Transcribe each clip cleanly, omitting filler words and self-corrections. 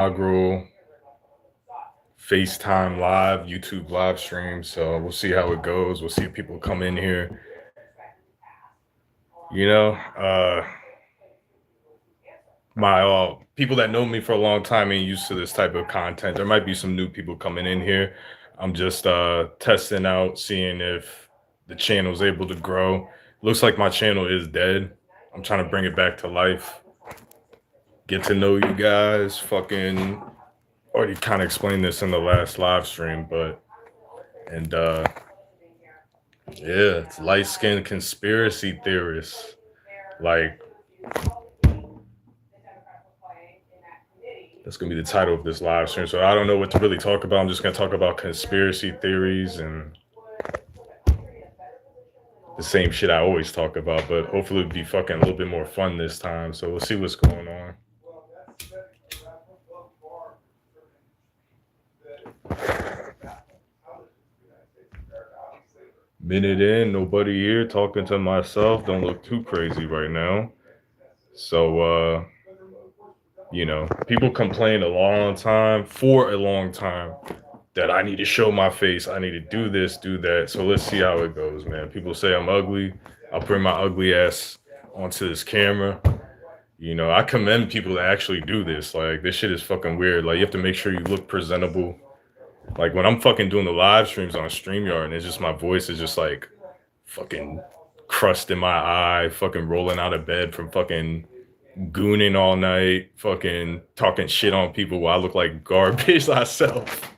inaugural FaceTime live, YouTube live stream. So we'll see how it goes. We'll see if people come in here. You know, my people that know me for a long time ain't used to this type of content. There might be some new people coming in here. I'm just testing out, seeing if the channel's able to grow. Looks like my channel is dead. I'm trying to bring it back to life. Get to know you guys. Fucking already kind of explained this in the last live stream, but and yeah, it's light-skinned conspiracy theorists. Like, that's gonna be the title of this live stream. So I don't know what to really talk about. I'm just gonna talk about conspiracy theories and the same shit I always talk about, but hopefully it'll be fucking a little bit more fun this time. So we'll see what's going on. Minute in, nobody here, talking to myself. Don't look too crazy right now. So you know, people complain for a long time that I need to show my face, I need to do this, do that. So let's see how it goes, man. People say I'm ugly. I'll bring my ugly ass onto this camera. You know, I commend people that actually do this. Like, this shit is fucking weird. Like, you have to make sure you look presentable. Like, when I'm fucking doing the live streams on StreamYard and it's just my voice is just like fucking crust in my eye, fucking rolling out of bed from fucking gooning all night, fucking talking shit on people while I look like garbage myself.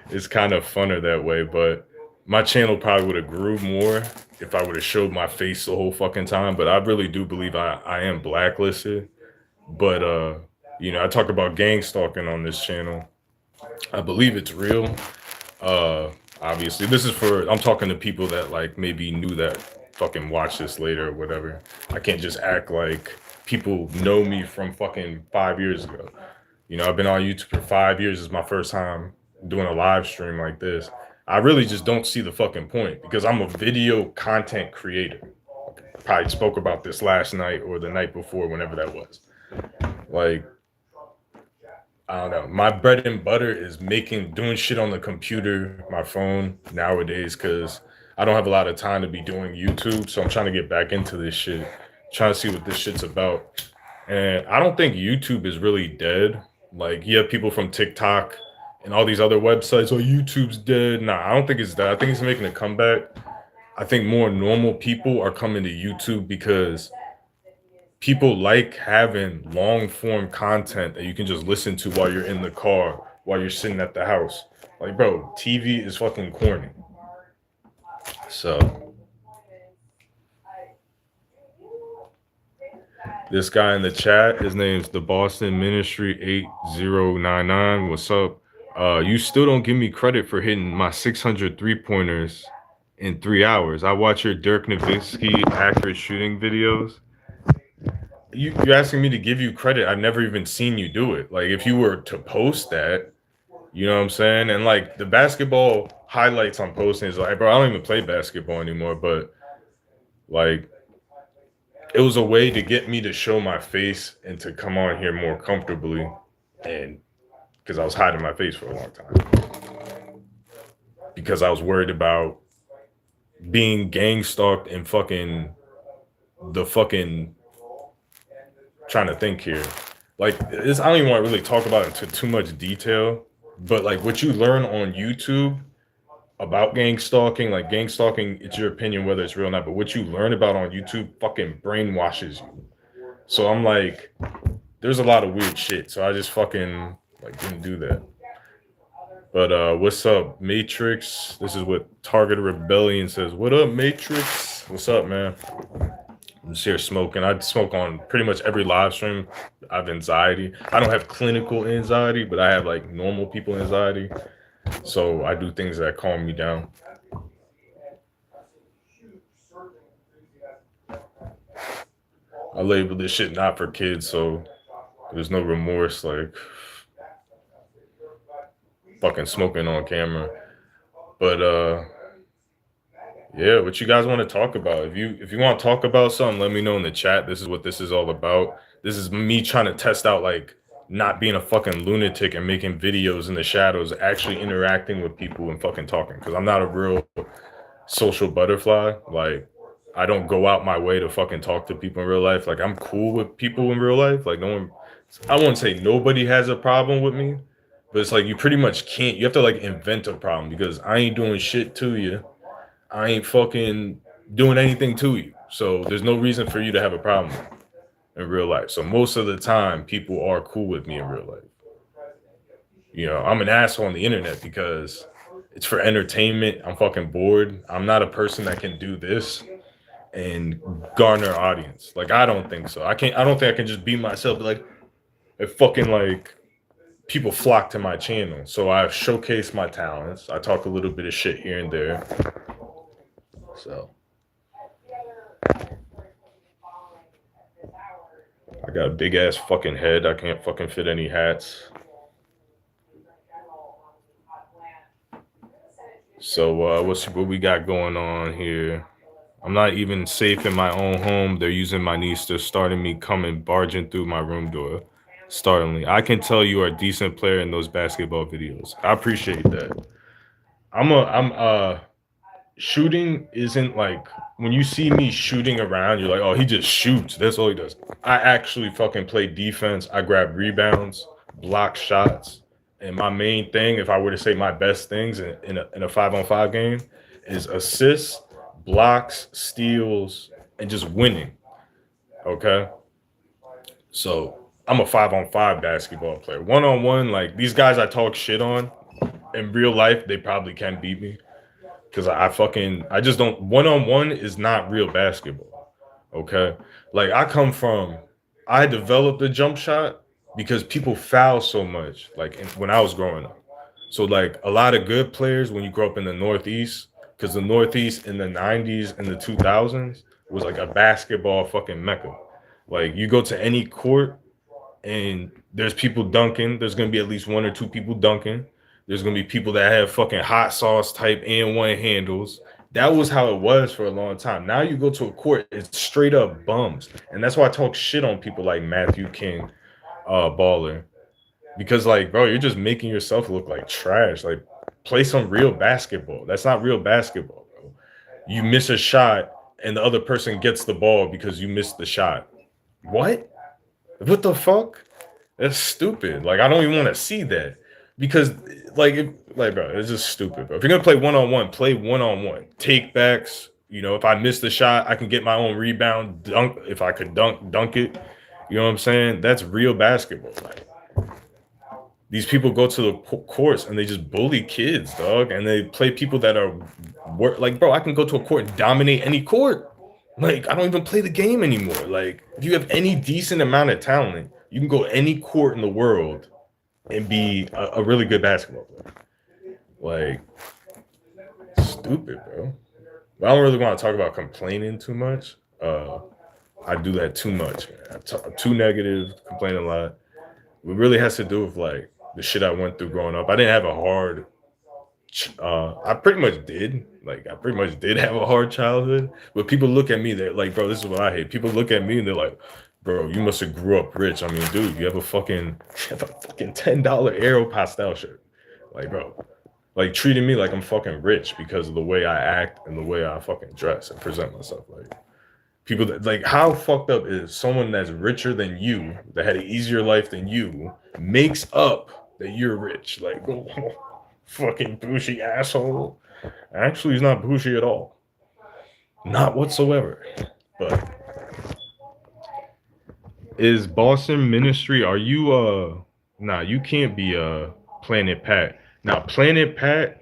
It's kind of funner that way, but my channel probably would have grew more if I would have showed my face the whole fucking time. But I really do believe I am blacklisted. But you know, I talk about gang stalking on this channel. I believe it's real. Obviously, this is I'm talking to people that like maybe knew that fucking watch this later or whatever. I can't just act like people know me from fucking 5 years ago. You know, I've been on YouTube for 5 years. It's my first time doing a live stream like this. I really just don't see the fucking point because I'm a video content creator. Probably spoke about this last night or the night before, whenever that was. Like, I don't know. My bread and butter is doing shit on the computer, my phone nowadays, because I don't have a lot of time to be doing YouTube. So I'm trying to get back into this shit, trying to see what this shit's about. And I don't think YouTube is really dead. Like, you have people from TikTok and all these other websites, oh, YouTube's dead. Nah, I don't think it's dead. I think it's making a comeback. I think more normal people are coming to YouTube because people like having long form content that you can just listen to while you're in the car, while you're sitting at the house. Like, bro, TV is fucking corny. So this guy in the chat, his name's the Boston Ministry 8099. What's up? You still don't give me credit for hitting my 600 3-pointers in 3 hours. I watch your Dirk Nowitzki accurate shooting videos. You're asking me to give you credit. I've never even seen you do it. Like, if you were to post that, you know what I'm saying? And like the basketball highlights I'm posting is like, bro, I don't even play basketball anymore, but like, it was a way to get me to show my face and to come on here more comfortably. And because I was hiding my face for a long time. Because I was worried about being gang stalked and fucking trying to think here. Like, this, I don't even want to really talk about it into too much detail, but like what you learn on YouTube about gang stalking, it's your opinion whether it's real or not, but what you learn about on YouTube fucking brainwashes you. So I'm like, there's a lot of weird shit. So I just fucking like didn't do that. But what's up, Matrix? This is what Target Rebellion says. What up, Matrix? What's up, man? I'm just here smoking. I smoke on pretty much every live stream. I have anxiety. I don't have clinical anxiety, but I have like normal people anxiety. So I do things that calm me down. I label this shit not for kids, so there's no remorse, like fucking smoking on camera. But yeah, what you guys want to talk about? If you want to talk about something, let me know in the chat. This is what this is all about. This is me trying to test out like not being a fucking lunatic and making videos in the shadows, actually interacting with people and fucking talking. Because I'm not a real social butterfly. Like, I don't go out my way to fucking talk to people in real life. Like, I'm cool with people in real life. Like, no one, I won't say nobody has a problem with me, but it's like you pretty much can't. You have to like invent a problem because I ain't doing shit to you. I ain't fucking doing anything to you. So there's no reason for you to have a problem in real life. So most of the time, people are cool with me in real life. You know, I'm an asshole on the internet because it's for entertainment. I'm fucking bored. I'm not a person that can do this and garner audience. Like, I don't think so. I don't think I can just be myself. Like, it fucking like people flock to my channel. So I showcase my talents. I talk a little bit of shit here and there. So I got a big ass fucking head. I can't fucking fit any hats. So what we got going on here? I'm not even safe in my own home. They're using my niece. They're starting me coming barging through my room door. Startlingly. I can tell you are a decent player in those basketball videos. I appreciate that. I'm shooting isn't like when you see me shooting around, you're like, oh, he just shoots. That's all he does. I actually fucking play defense. I grab rebounds, block shots. And my main thing, if I were to say my best things in a 5-on-5 game, is assists, blocks, steals, and just winning. Okay. So I'm a 5-on-5 basketball player. 1-on-1, like these guys I talk shit on in real life, they probably can beat me. Cause I just don't 1-on-1 is not real basketball. Okay. Like I developed a jump shot because people foul so much, like when I was growing up. So like a lot of good players when you grow up in the Northeast, because the Northeast in the 90s and the 2000s was like a basketball fucking mecca. Like you go to any court and there's people dunking. There's gonna be at least one or two people dunking. There's gonna be people that have fucking hot sauce type and one handles. That was how it was for a long time. Now you go to a court, it's straight up bums, and that's why I talk shit on people like Matthew King, baller, because like, bro, you're just making yourself look like trash. Like, play some real basketball. That's not real basketball, bro. You miss a shot and the other person gets the ball because you missed the shot. What? What the fuck? That's stupid. Like, I don't even want to see that because, like, bro, it's just stupid, bro. If you're gonna play 1-on-1, play 1-on-1. Take backs. You know, if I miss the shot, I can get my own rebound. Dunk. If I could dunk it. You know what I'm saying? That's real basketball. Like, these people go to the courts and they just bully kids, dog, and they play people that are like, bro. I can go to a court and dominate any court. Like, I don't even play the game anymore. Like, if you have any decent amount of talent, you can go any court in the world and be a really good basketball player. Like, stupid, bro. But I don't really want to talk about complaining too much. I do that too much. Man. I'm too negative, complain a lot. It really has to do with like the shit I went through growing up. I didn't have a hard I pretty much did. Like, I pretty much did have a hard childhood. But people look at me, they're like, bro, this is what I hate. People look at me and they're like, bro, you must have grew up rich. I mean, dude, you have a fucking $10 Aeropostale shirt. Like, bro, like treating me like I'm fucking rich because of the way I act and the way I fucking dress and present myself. Like, people that, like, how fucked up is someone that's richer than you, that had an easier life than you, makes up that you're rich? Like, fucking bougie asshole. Actually, he's not bougie at all. Not whatsoever. But is Boston Ministry, are you nah, you can't be Planet Pat. Now, Planet Pat,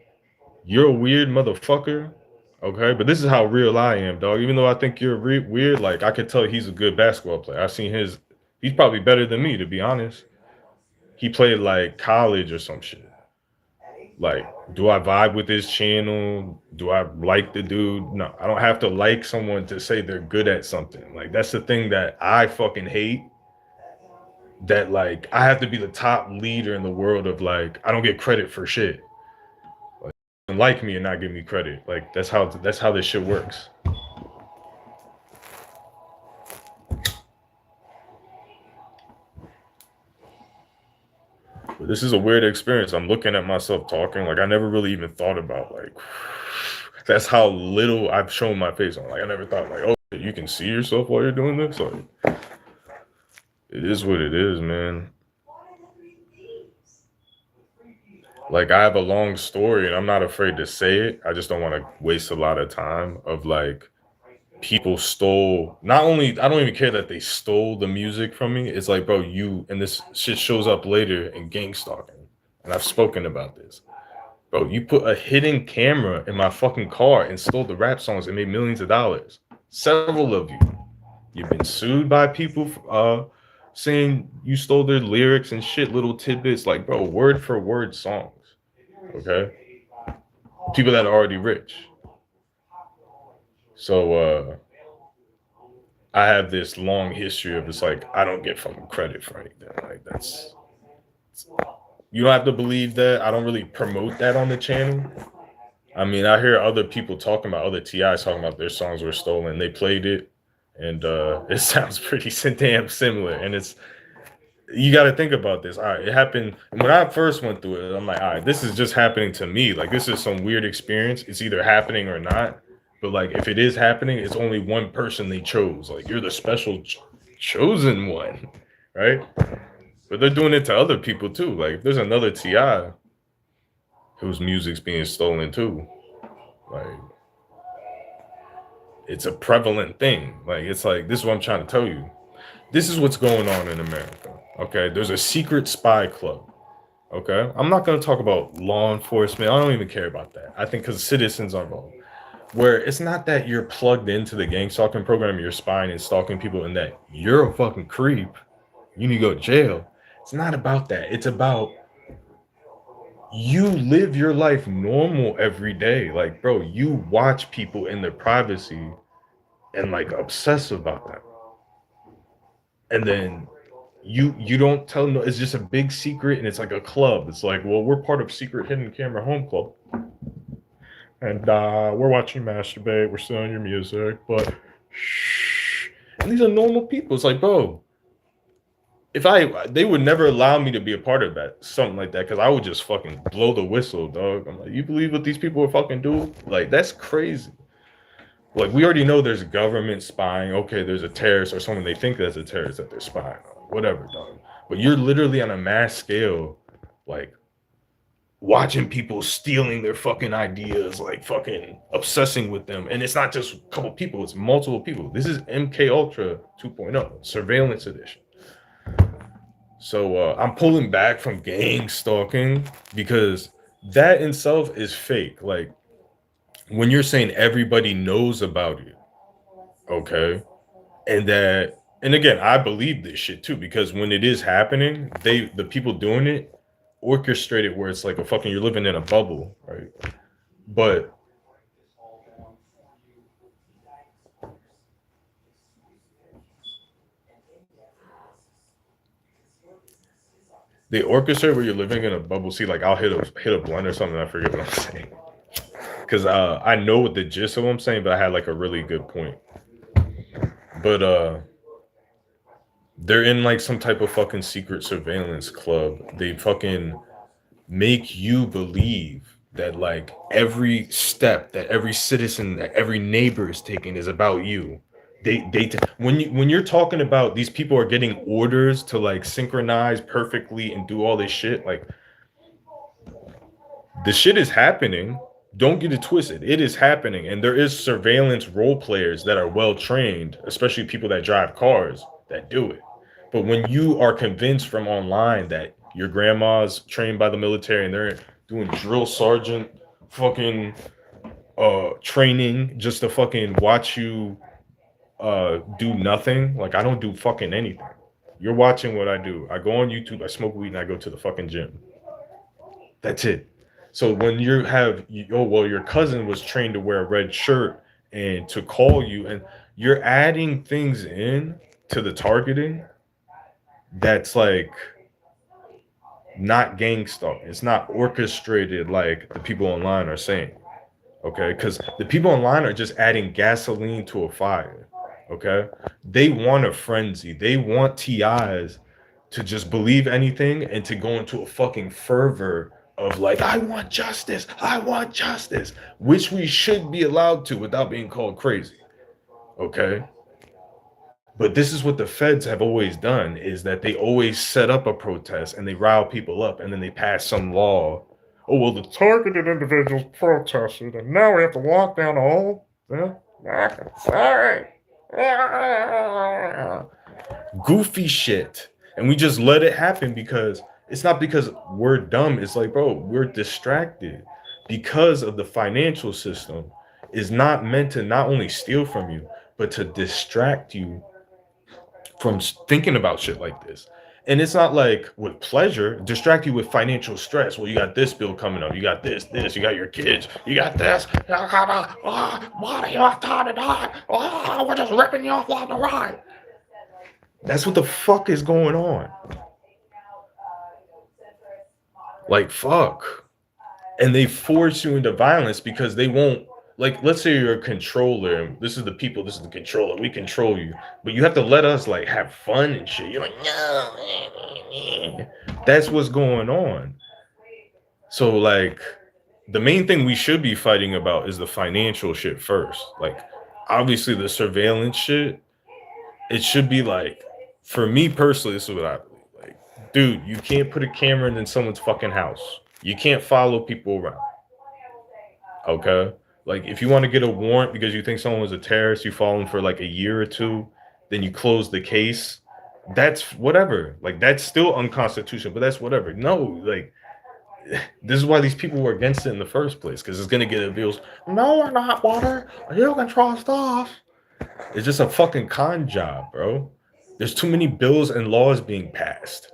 you're a weird motherfucker. Okay, but this is how real I am, dog. Even though I think you're weird, like I could tell he's a good basketball player. I've seen he's probably better than me, to be honest. He played like college or some shit. Like, do I vibe with his channel? Do I like the dude? No, I don't have to like someone to say they're good at something. Like, that's the thing that I fucking hate. That like I have to be the top leader in the world of like I don't get credit for shit. Like me and not give me credit. Like that's how this shit works. This is a weird experience. I'm looking at myself talking. Like I never really even thought about like that's how little I've shown my face on. Like I never thought like, oh, you can see yourself while you're doing this. Like it is what it is, man. Like I have a long story and I'm not afraid to say it. I just don't want to waste a lot of time of like people stole not only I don't even care that they stole the music from me. It's like, bro, you and this shit shows up later in gang stalking. And I've spoken about this. Bro, you put a hidden camera in my fucking car and stole the rap songs and made millions of dollars. Several of you. You've been sued by people saying you stole their lyrics and shit, little tidbits, like, bro, word for word songs. Okay? People that are already rich. So I have this long history of just like I don't get fucking credit for anything. Like that's you don't have to believe that. I don't really promote that on the channel. I mean, I hear other people talking about other TIs talking about their songs were stolen. They played it, and it sounds pretty damn similar. And it's you got to think about this. All right, it happened when I first went through it. I'm like, all right, this is just happening to me. Like, this is some weird experience. It's either happening or not. But like, if it is happening, it's only one person they chose. Like, you're the special chosen one, right? But they're doing it to other people too. Like, if there's another TI whose music's being stolen too, like, it's a prevalent thing. Like, it's like this is what I'm trying to tell you. This is what's going on in America. Okay, there's a secret spy club. Okay, I'm not going to talk about law enforcement. I don't even care about that. I think because citizens are involved, where it's not that you're plugged into the gang stalking program, you're spying and stalking people, and that you're a fucking creep. You need to go to jail. It's not about that. It's about you live your life normal every day. Like, bro, you watch people in their privacy and like obsess about that. And then you don't tell them, it's just a big secret and it's like a club. It's like, well, we're part of secret hidden camera home club. And we're watching you masturbate, we're stealing your music, but shh. And these are normal people. It's like, bro, they would never allow me to be a part of that, something like that, because I would just fucking blow the whistle, dog. I'm like, you believe what these people are fucking do? Like, that's crazy. Like, we already know there's government spying. Okay, there's a terrorist or someone they think that's a terrorist that they're spying on. Whatever, dog. But you're literally on a mass scale, like, watching people stealing their fucking ideas, like fucking obsessing with them. And it's not just a couple people, it's multiple people. This is MK Ultra 2.0, surveillance edition. So I'm pulling back from gang stalking because that in itself is fake. Like, when you're saying everybody knows about you, okay, and again, I believe this shit too, because when it is happening, the people doing it orchestrate it where it's like a fucking you're living in a bubble, right? But they orchestrate where you're living in a bubble. See, like I'll hit a blunt or something, I forget what I'm saying. Because I know what the gist of what I'm saying, but I had like a really good point. But they're in like some type of fucking secret surveillance club. They fucking make you believe that like every step that every citizen, that every neighbor is taking is about you. When you're talking about these people are getting orders to like synchronize perfectly and do all this shit, like the shit is happening. Don't get it twisted. It is happening. And there is surveillance role players that are well trained, especially people that drive cars that do it. But when you are convinced from online that your grandma's trained by the military and they're doing drill sergeant fucking training just to fucking watch you do nothing. Like I don't do fucking anything. You're watching what I do. I go on YouTube, I smoke weed, and I go to the fucking gym. That's it. So when your cousin was trained to wear a red shirt and to call you, and you're adding things in to the targeting that's like not gang stuff. It's not orchestrated like the people online are saying. Okay, because the people online are just adding gasoline to a fire. Okay, they want a frenzy. They want TIs to just believe anything and to go into a fucking fervor of like, I want justice, which we should be allowed to without being called crazy. Okay. But this is what the feds have always done, is that they always set up a protest and they rile people up and then they pass some law. Oh, well, the targeted individuals protested and now we have to lock down all. Goofy shit. And we just let it happen because it's not because we're dumb. It's like, bro, we're distracted because of the financial system is not meant to not only steal from you, but to distract you from thinking about shit like this. And it's not like with pleasure, distract you with financial stress. Well, you got this bill coming up. You got this, you got your kids. You got this. What you have time to die? Oh, we're just ripping you off on the ride. That's what the fuck is going on. Like, fuck. And they force you into violence because they won't. Like, let's say you're a controller. This is the people. This is the controller. We control you, but you have to let us like have fun and shit. You're like, no. That's what's going on. So, like, the main thing we should be fighting about is the financial shit first. Like, obviously, the surveillance shit. It should be like, for me personally, this is what I believe. Like, dude, you can't put a camera in someone's fucking house. You can't follow people around. Okay. Like, if you want to get a warrant because you think someone was a terrorist, you follow them for like a year or two, then you close the case. That's whatever. Like, that's still unconstitutional, but that's whatever. No, like, this is why these people were against it in the first place, because it's gonna get abused. No, we're not, water. You can trust us. It's just a fucking con job, bro. There's too many bills and laws being passed.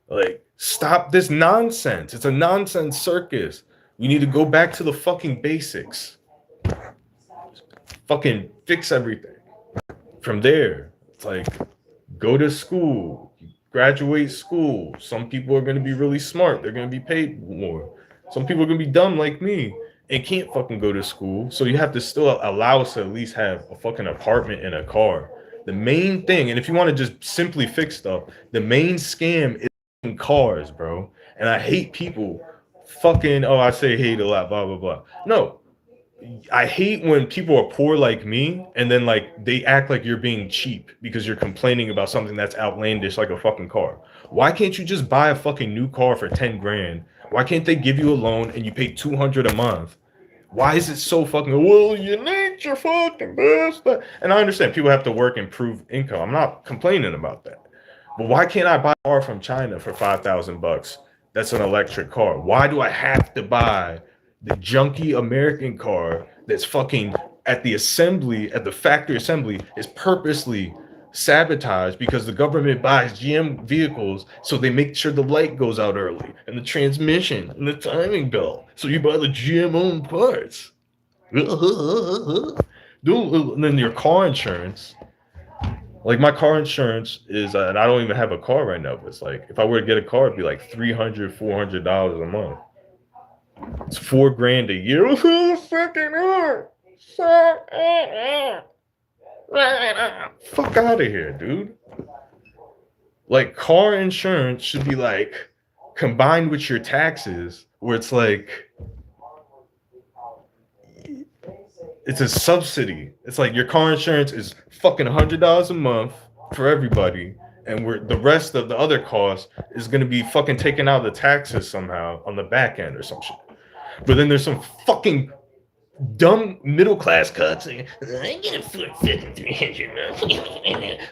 Like, stop this nonsense. It's a nonsense circus. We need to go back to the fucking basics. Fucking fix everything. From there, it's like, go to school, graduate school. Some people are going to be really smart. They're going to be paid more. Some people are going to be dumb like me and can't fucking go to school. So you have to still allow us to at least have a fucking apartment and a car. The main thing, and if you want to just simply fix stuff, the main scam is cars, bro. And I hate people fucking, oh, I say hate a lot, blah, blah, blah. No, I hate when people are poor like me and then like they act like you're being cheap because you're complaining about something that's outlandish like a fucking car. Why can't you just buy a fucking new car for 10 grand? Why can't they give you a loan and you pay 200 a month? Why is it so fucking, well, you need your fucking best? And I understand people have to work and prove income. I'm not complaining about that. But why can't I buy a car from China for $5,000? That's an electric car. Why do I have to buy the junky American car that's fucking at the assembly, at the factory assembly, is purposely sabotaged because the government buys GM vehicles so they make sure the light goes out early and the transmission and the timing belt. So you buy the GM owned parts. And then your car insurance. Like, my car insurance is, and I don't even have a car right now, but it's like, if I were to get a car, it'd be like $300, $400 a month. It's $4,000 a year. Fuck out of here, dude. Like, car insurance should be like combined with your taxes, where it's like, it's a subsidy. It's like your car insurance is fucking $100 a month for everybody, and the rest of the other cost is gonna be fucking taken out of the taxes somehow on the back end or some shit. But then there's some fucking dumb middle class cuts. I get a fucking 300.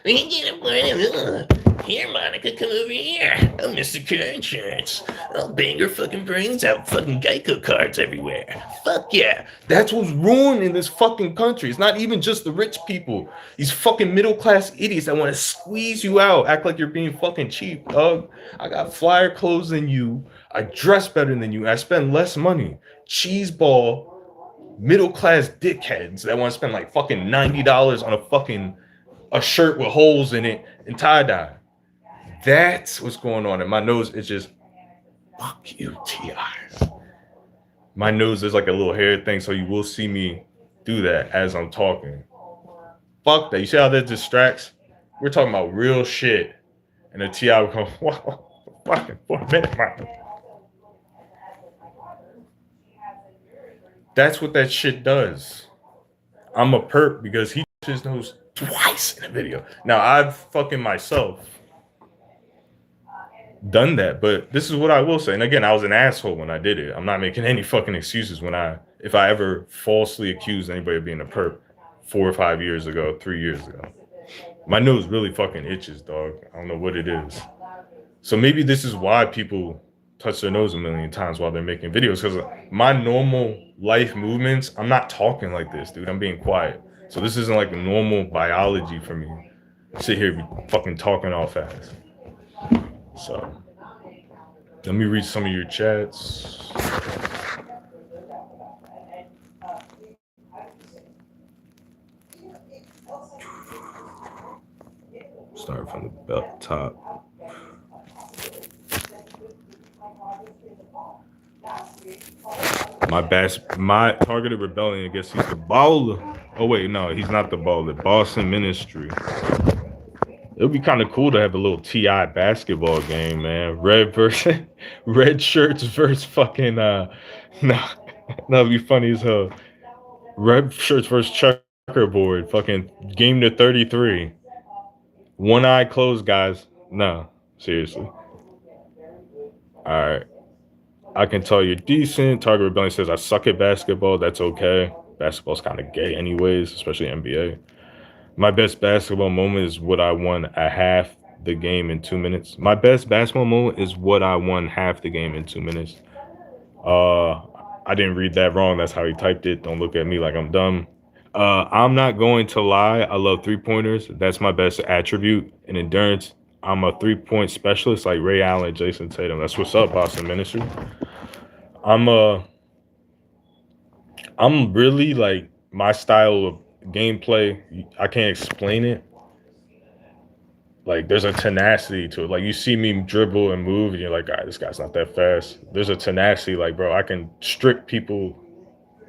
We get a here, Monica, come over here. I'm Mr. Car Insurance. I'll bang your fucking brains out. Fucking Geico cards everywhere. Fuck yeah. That's what's ruining this fucking country. It's not even just the rich people. These fucking middle class idiots that want to squeeze you out, act like you're being fucking cheap, dog. I got flyer clothes than you. I dress better than you. I spend less money. Cheeseball, middle class dickheads that want to spend like fucking $90 on a shirt with holes in it and tie dye. That's what's going on. And my nose is just, fuck you, T.I. My nose is like a little hair thing, so you will see me do that as I'm talking. Fuck that. You see how that distracts? We're talking about real shit. And the TI would go, whoa, fucking for a minute, man. That's what that shit does. I'm a perp because he just knows twice in a video. Now I've fucking myself done that, but this is what I will say. And again, I was an asshole when I did it. I'm not making any fucking excuses if I ever falsely accused anybody of being a perp 4 or 5 years ago, 3 years ago. My nose really fucking itches, dog. I don't know what it is. So maybe this is why people touch their nose a million times while they're making videos, because my normal life movements, I'm not talking like this, dude. I'm being quiet. So this isn't like normal biology for me. Sit here be fucking talking all fast. So let me read some of your chats. Start from the belt top. My targeted rebellion, I guess he's the baller. Oh wait, no, he's not the baller. Boston Ministry. It would be kind of cool to have a little TI basketball game, man. Red shirts versus fucking that'd be funny as hell. Red shirts versus checkerboard. Fucking game to 33. One eye closed, guys. No, seriously. Alright. I can tell you're decent. Target Rebellion says I suck at basketball. That's okay. Basketball's kind of gay anyways, especially NBA. My best basketball moment is what I won a half the game in 2 minutes. My best basketball moment is what I won half the game in 2 minutes. I didn't read that wrong. That's how he typed it. Don't look at me like I'm dumb. I'm not going to lie. I love 3-pointers. That's my best attribute. And endurance. I'm a 3-point specialist like Ray Allen, Jason Tatum. That's what's up, Boston Ministry. I'm really like my style of gameplay. I can't explain it. Like there's a tenacity to it. Like you see me dribble and move, and you're like, all right, this guy's not that fast. There's a tenacity. Like, bro, I can strip people,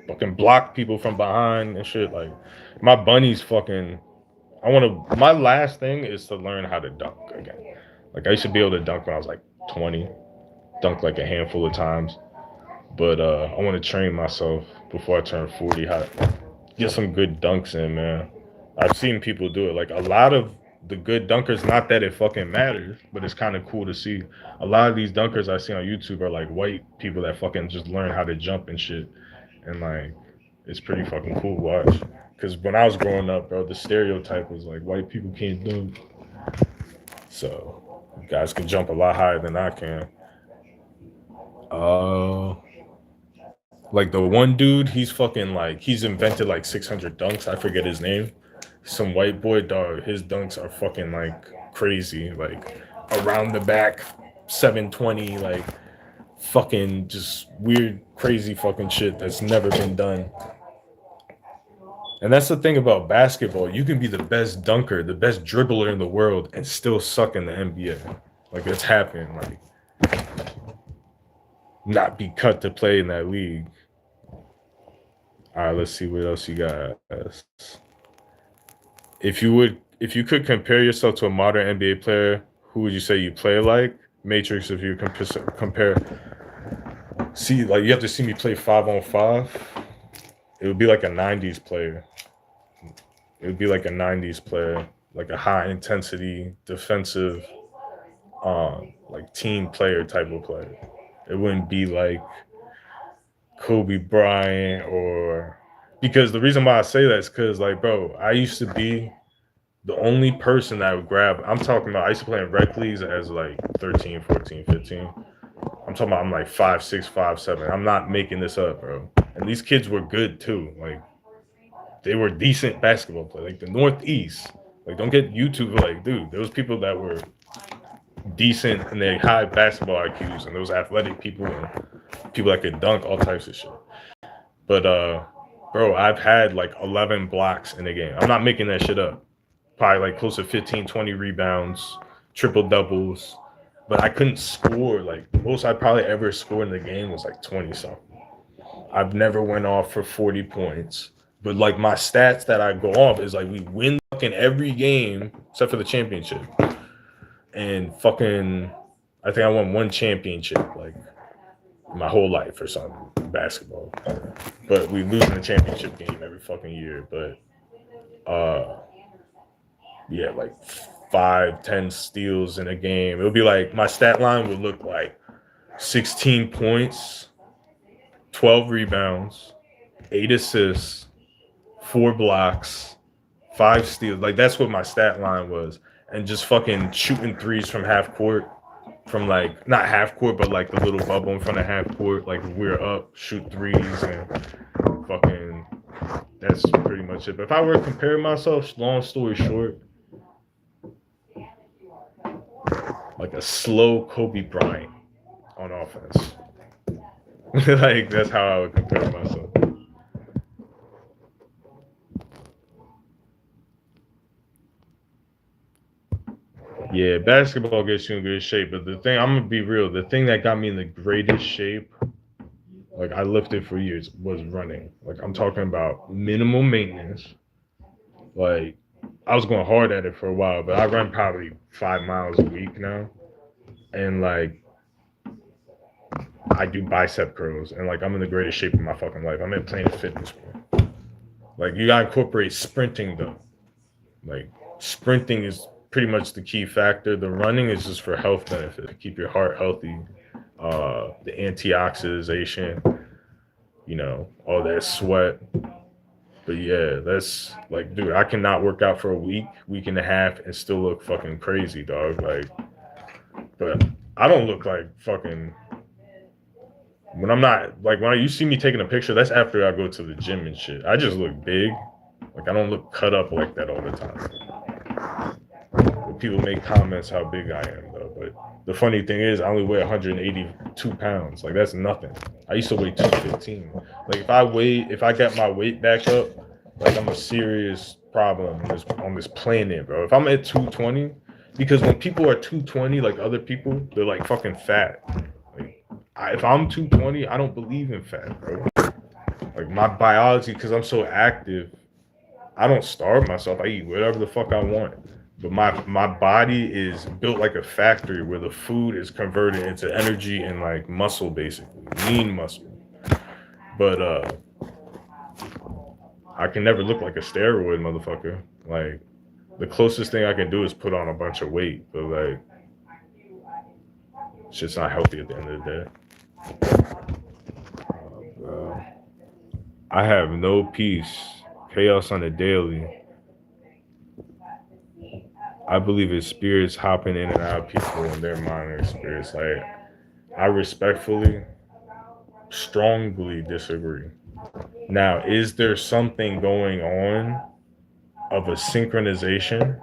fucking block people from behind and shit. Like my bunny's fucking. My last thing is to learn how to dunk again. Like I used to be able to dunk when I was like 20, dunk like a handful of times. But I want to train myself before I turn 40, how to get some good dunks in, man. I've seen people do it. Like a lot of the good dunkers, not that it fucking matters, but it's kind of cool to see. A lot of these dunkers I see on YouTube are like white people that fucking just learn how to jump and shit. And like, it's pretty fucking cool to watch. Because when I was growing up, bro, the stereotype was like white people can't dunk. So guys can jump a lot higher than I can. Like the one dude, he's invented like 600 dunks. I forget his name. Some white boy, dog. His dunks are fucking like crazy. Like around the back, 720, like fucking just weird, crazy fucking shit that's never been done. And that's the thing about basketball. You can be the best dunker, the best dribbler in the world, and still suck in the NBA. Like it's happened. Like not be cut to play in that league. All right, let's see what else you got. If you could compare yourself to a modern NBA player, who would you say you play like? Matrix, if you compare. See, like you have to see me play 5-on-5. It would be like a 90s player. It would be like a 90s player, like a high intensity, defensive, like team player type of player. It wouldn't be like Kobe Bryant because the reason why I say that is because like, bro, I used to be the only person that would grab. I'm talking about I used to play in rec leagues as like 13, 14, 15. I'm talking about I'm like 5'6", 5'7". I'm not making this up, bro. And these kids were good too. Like they were decent basketball players. Like the Northeast. Like don't get YouTube like, dude, there was people that were decent and they high basketball IQs, and those athletic people and people that could dunk all types of shit. But bro, I've had like 11 blocks in a game. I'm not making that shit up. Probably like close to 15, 20 rebounds, triple doubles. But I couldn't score. Like most I probably ever scored in the game was like 20 something. I've never went off for 40 points. But like my stats that I go off is like we win fucking every game except for the championship. and fucking, I think I won one championship like my whole life or something, basketball. But we lose in the championship game every fucking year. But yeah, like 5, 10 steals in a game. It would be like my stat line would look like 16 points, 12 rebounds, 8 assists, 4 blocks, 5 steals. Like that's what my stat line was. And just fucking shooting threes from half court, from like not half court, but like the little bubble in front of half court. Like we're up, shoot threes, and fucking. That's pretty much it. But if I were to compare myself, long story short, like a slow Kobe Bryant on offense. Like that's how I would compare myself. Yeah, basketball gets you in good shape, but the thing, I'm gonna be real, the thing that got me in the greatest shape, like I lifted for years, was running. Like I'm talking about minimal maintenance. Like I was going hard at it for a while, but I run probably 5 miles a week now, and like I do bicep curls, and like I'm in the greatest shape of my fucking life. I'm at Planet Fitness, bro. Like you gotta incorporate sprinting though. Like sprinting is pretty much the key factor. The running is just for health benefit, keep your heart healthy, the antioxidation, all that sweat. But yeah, that's like, dude, I cannot work out for a week and a half, and still look fucking crazy, dog. Like, but I don't look like fucking when I'm not like when you see me taking a picture. That's after I go to the gym and shit. I just look big. Like I don't look cut up like that all the time. People make comments how big I am though, but the funny thing is I only weigh 182 pounds. Like that's nothing. I used to weigh 215. Like if I get my weight back up, like I'm a serious problem on this planet, bro. If I'm at 220, because when people are 220, like other people, they're like fucking fat. Like if I'm 220, I don't believe in fat, bro. Like my biology, because I'm so active, I don't starve myself. I eat whatever the fuck I want. But my body is built like a factory where the food is converted into energy and like muscle, basically lean muscle. But I can never look like a steroid motherfucker. Like the closest thing I can do is put on a bunch of weight, but like it's just not healthy at the end of the day. I have no peace, chaos on a daily. I believe it's spirits hopping in and out of people and their minor spirits. Like, I respectfully, strongly disagree. Now, is there something going on of a synchronization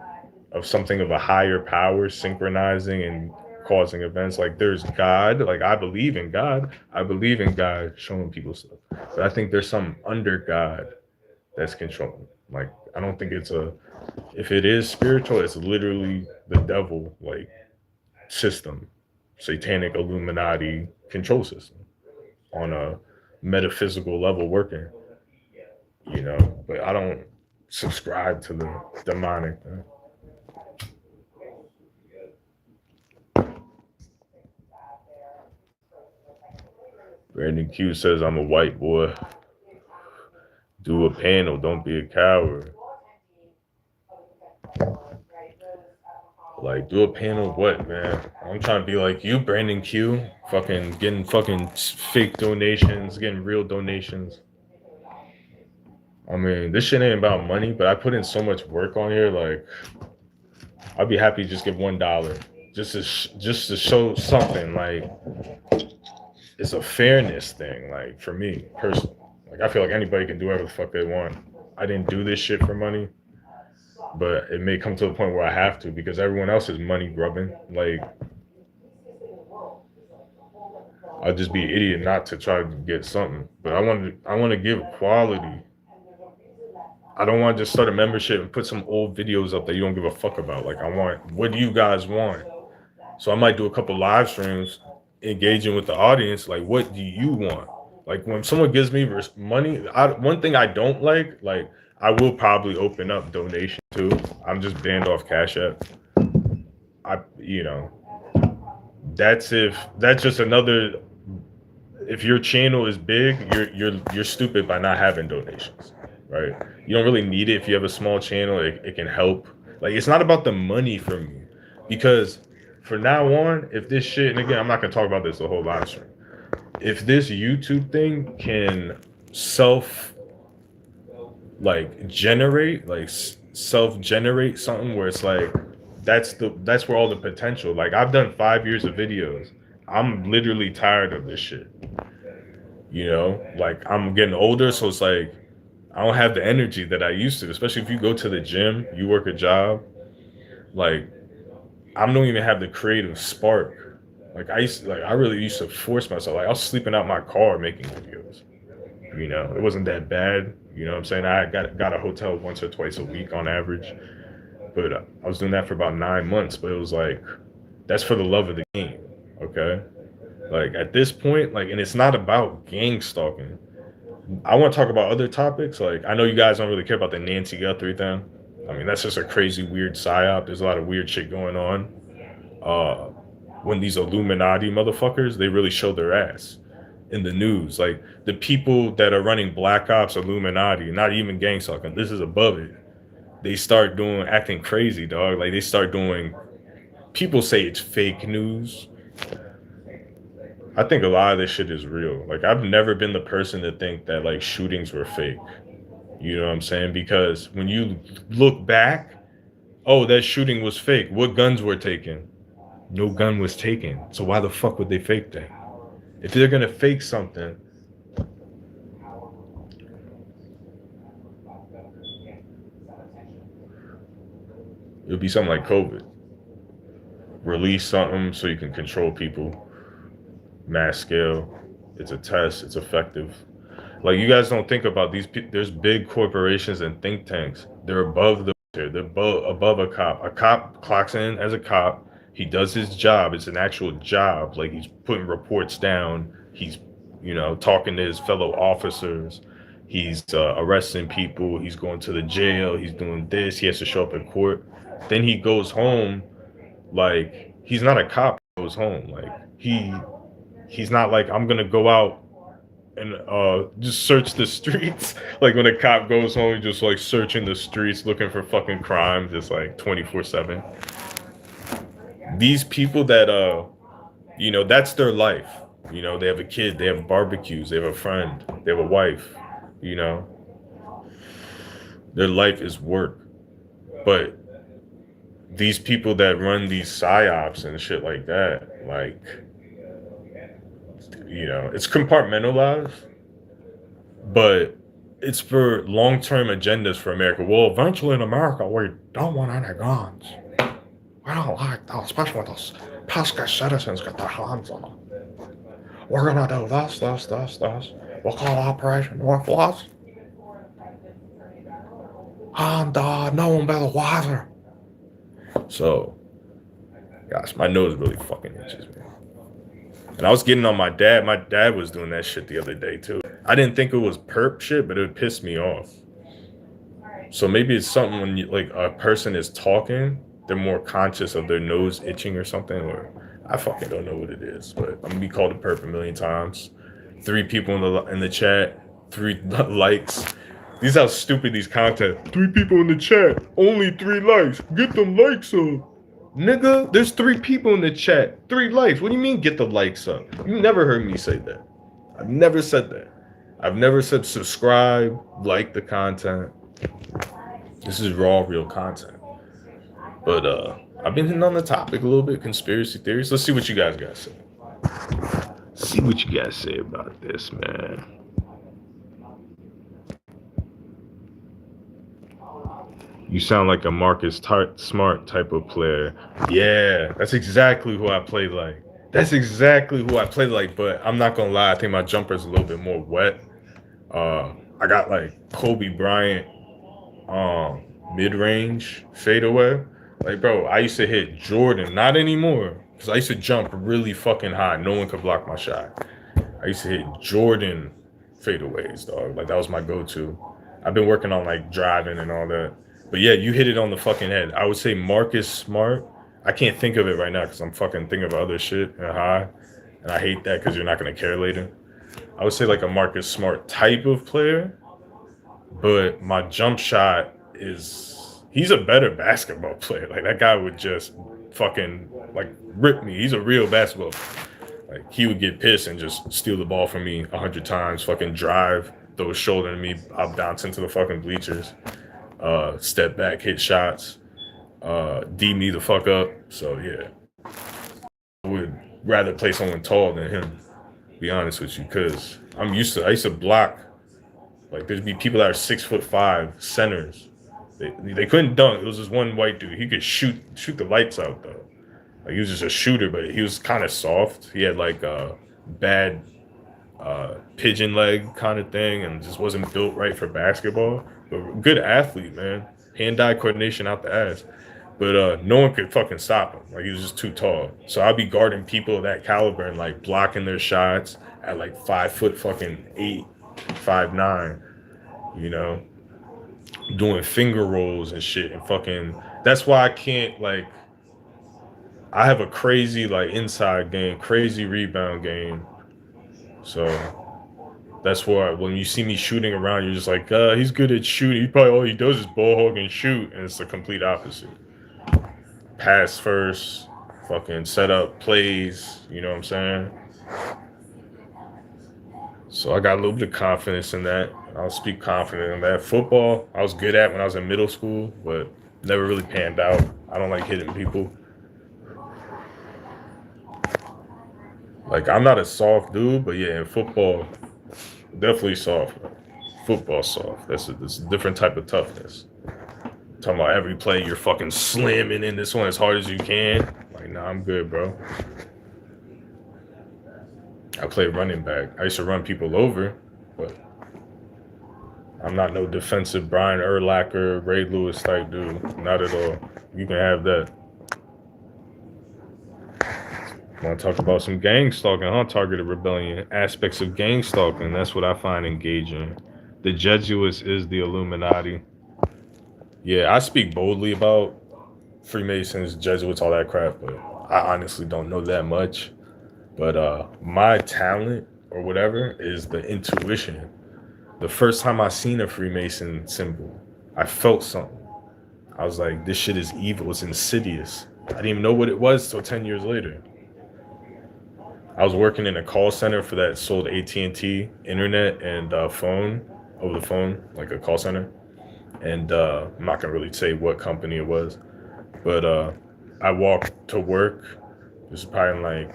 of something of a higher power synchronizing and causing events? Like, there's God. Like, I believe in God. I believe in God showing people stuff. But I think there's some under God that's controlling. Like, I don't think if it is spiritual, it's literally the devil, like, system, satanic Illuminati control system on a metaphysical level working, but I don't subscribe to the demonic thing. Brandon Q says, I'm a white boy. Do a panel, don't be a coward. Like, do a panel what, man? I'm trying to be like you, Brandon Q. Fucking getting fucking fake donations, getting real donations. I mean, this shit ain't about money, but I put in so much work on here. Like, I'd be happy to just give $1, just to show something. Like, it's a fairness thing. Like for me personally, like I feel like anybody can do whatever the fuck they want. I didn't do this shit for money, but it may come to a point where I have to because everyone else is money grubbing. Like, I'll just be an idiot not to try to get something. But I want to give quality. I don't want to just start a membership and put some old videos up that you don't give a fuck about. Like, what do you guys want? So I might do a couple live streams engaging with the audience. Like, what do you want? Like, when someone gives me money, one thing I don't like, I will probably open up donation too. I'm just banned off Cash App. you know, that's just another. If your channel is big, you're stupid by not having donations, right? You don't really need it if you have a small channel. It can help. Like it's not about the money for me, because for now on, if this shit, and again, I'm not gonna talk about this the whole live stream. If this YouTube thing can self like generate, like self generate something where it's like that's where all the potential. Like I've done 5 years of videos. I'm literally tired of this shit. You know, like I'm getting older, so it's like I don't have the energy that I used to. Especially if you go to the gym, you work a job. Like I don't even have the creative spark. I really used to force myself. Like I was sleeping out my car making videos. You know, it wasn't that bad. You know what I'm saying? I got a hotel once or twice a week on average, but I was doing that for about 9 months. But it was like that's for the love of the game. Okay. Like at this point, like, and it's not about gang stalking. I want to talk about other topics. Like I know you guys don't really care about the Nancy Guthrie thing. I mean, that's just a crazy, weird psyop. There's a lot of weird shit going on. Uh, when these Illuminati motherfuckers, they really show their ass in the news. Like the people that are running Black Ops, Illuminati, not even gang stalking. This is above it. They start acting crazy, dog. Like they start doing. People say it's fake news. I think a lot of this shit is real. Like I've never been the person to think that like shootings were fake. You know what I'm saying? Because when you look back, oh, that shooting was fake. What guns were taken? No gun was taken. So why the fuck would they fake that? If they're gonna fake something, it'll be something like COVID. Release something so you can control people. Mass scale. It's a test. It's effective. Like you guys don't think about these. There's big corporations and think tanks. They're above the. They're above a cop. A cop clocks in as a cop. He does his job. It's an actual job. Like he's putting reports down. He's, you know, talking to his fellow officers. He's arresting people. He's going to the jail. He's doing this. He has to show up in court. Then he goes home. Like he's not a cop. He goes home. Like he's not like I'm gonna go out and just search the streets. Like when a cop goes home, he's just like searching the streets looking for fucking crime, just like 24/7. These people that you know, that's their life. You know, they have a kid, they have barbecues, they have a friend, they have a wife, you know. Their life is work. But these people that run these psyops and shit like that, like, you know, it's compartmentalized, but it's for long-term agendas for America. Well, eventually in America, we don't want any guns. We don't like that, especially when those pesky citizens get their hands on them. We're gonna do this. We'll call Operation Northwest. And no one better wiser. So, gosh, my nose really fucking itches, man. And I was getting on my dad. My dad was doing that shit the other day, too. I didn't think it was perp shit, but it would piss me off. So maybe it's something when you, like a person is talking, they're more conscious of their nose itching or something, or I fucking don't know what it is, but I'm gonna be called a perp a million times. 3 people in the chat, 3 likes. These how stupid these content. 3 people in the chat, only 3 likes. Get them likes up. Nigga, there's 3 people in the chat, 3 likes. What do you mean get the likes up? You never heard me say that. I've never said that. I've never said subscribe, like the content. This is raw, real content. But I've been hitting on the topic a little bit, conspiracy theories. Let's see what you guys got to say. See what you guys say about this, man. You sound like a Marcus Smart type of player. Yeah, that's exactly who I play like. But I'm not gonna lie, I think my jumper's a little bit more wet. I got like Kobe Bryant mid-range fadeaway. Like, bro, I used to hit Jordan, not anymore, because I used to jump really fucking high. No one could block my shot. I used to hit Jordan fadeaways, dog. Like, that was my go-to. I've been working on like driving and all that. But yeah, you hit it on the fucking head. I would say Marcus Smart I can't think of it right now because I'm fucking thinking of other shit and high, and I hate that because you're not gonna care later. I would say like a Marcus Smart type of player, but my jump shot is he's a better basketball player. Like that guy would just fucking like rip me. He's a real basketball. Like he would get pissed and just steal the ball from me 100 times, fucking drive, throw his shoulder at me, I'll bounce into the fucking bleachers, step back, hit shots, D me the fuck up. So yeah, I would rather play someone tall than him. Be honest with you, because I used to block. Like there'd be people that are 6'5" centers. They couldn't dunk. It was this one white dude. He could shoot the lights out though. Like he was just a shooter, but he was kind of soft. He had like a bad pigeon leg kind of thing, and just wasn't built right for basketball. But good athlete, man. Hand-eye coordination out the ass. But no one could fucking stop him. Like he was just too tall. So I'd be guarding people of that caliber and like blocking their shots at like 5 foot fucking 8, 5'9", you know, doing finger rolls and shit and fucking. That's why I can't like. I have a crazy like inside game, crazy rebound game. So that's why when you see me shooting around, you're just like, he's good at shooting. He probably all he does is ball hog and shoot, and it's the complete opposite. Pass first, fucking set up plays. You know what I'm saying? So I got a little bit of confidence in that. I'll speak confident in that. Football, I was good at when I was in middle school, but never really panned out. I don't like hitting people. Like I'm not a soft dude, but yeah, in football, definitely soft. Football soft. That's a different type of toughness. Talking about every play you're fucking slamming in this one as hard as you can. Like, nah, I'm good, bro. I play running back. I used to run people over, but I'm not no defensive Brian Urlacher, Ray Lewis type dude. Not at all. You can have that. Want to talk about some gang stalking, huh? Targeted rebellion. Aspects of gang stalking. That's what I find engaging. The Jesuits is the Illuminati. Yeah, I speak boldly about Freemasons, Jesuits, all that crap, but I honestly don't know that much. But my talent or whatever is the intuition. The first time I seen a Freemason symbol, I felt something. I was like, this shit is evil. It's insidious. I didn't even know what it was till 10 years later. I was working in a call center for that sold AT&T internet and phone, over the phone, like a call center. And I'm not gonna really say what company it was, but I walked to work. This is probably in like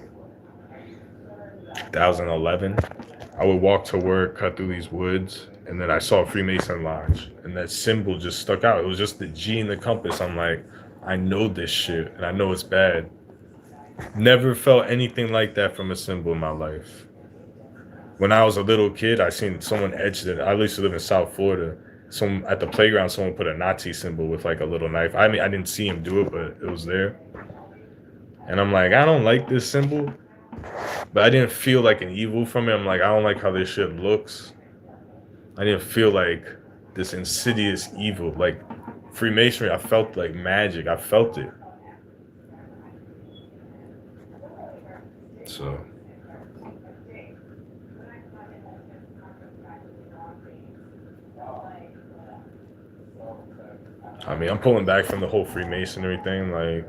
2011. I would walk to work, cut through these woods, and then I saw a Freemason lodge, and that symbol just stuck out. It was just the G and the compass. I'm like, I know this shit, and I know it's bad. Never felt anything like that from a symbol in my life. When I was a little kid, I seen someone etched it. I used to live in South Florida. Some at the playground, someone put a Nazi symbol with like a little knife. I mean, I didn't see him do it, but it was there. And I'm like, I don't like this symbol, but I didn't feel like an evil from it. I'm like, I don't like how this shit looks. I didn't feel like this insidious evil. Like Freemasonry, I felt like magic. I felt it. So. I mean, I'm pulling back from the whole Freemasonry thing, like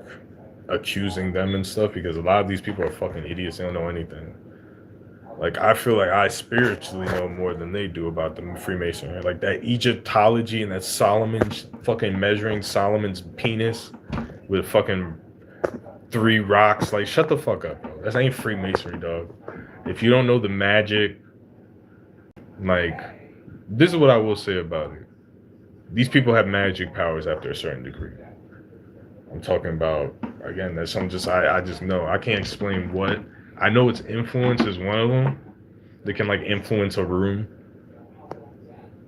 accusing them and stuff, because a lot of these people are fucking idiots. They don't know anything. Like, I feel like I spiritually know more than they do about the Freemasonry. Like that Egyptology and that Solomon's fucking measuring Solomon's penis with fucking 3 rocks. Like, shut the fuck up, bro. That ain't Freemasonry, dog. If you don't know the magic, like, this is what I will say about it. These people have magic powers after a certain degree. I'm talking about, again, there's some I just know. I can't explain what. I know it's influence is one of them. They can like influence a room,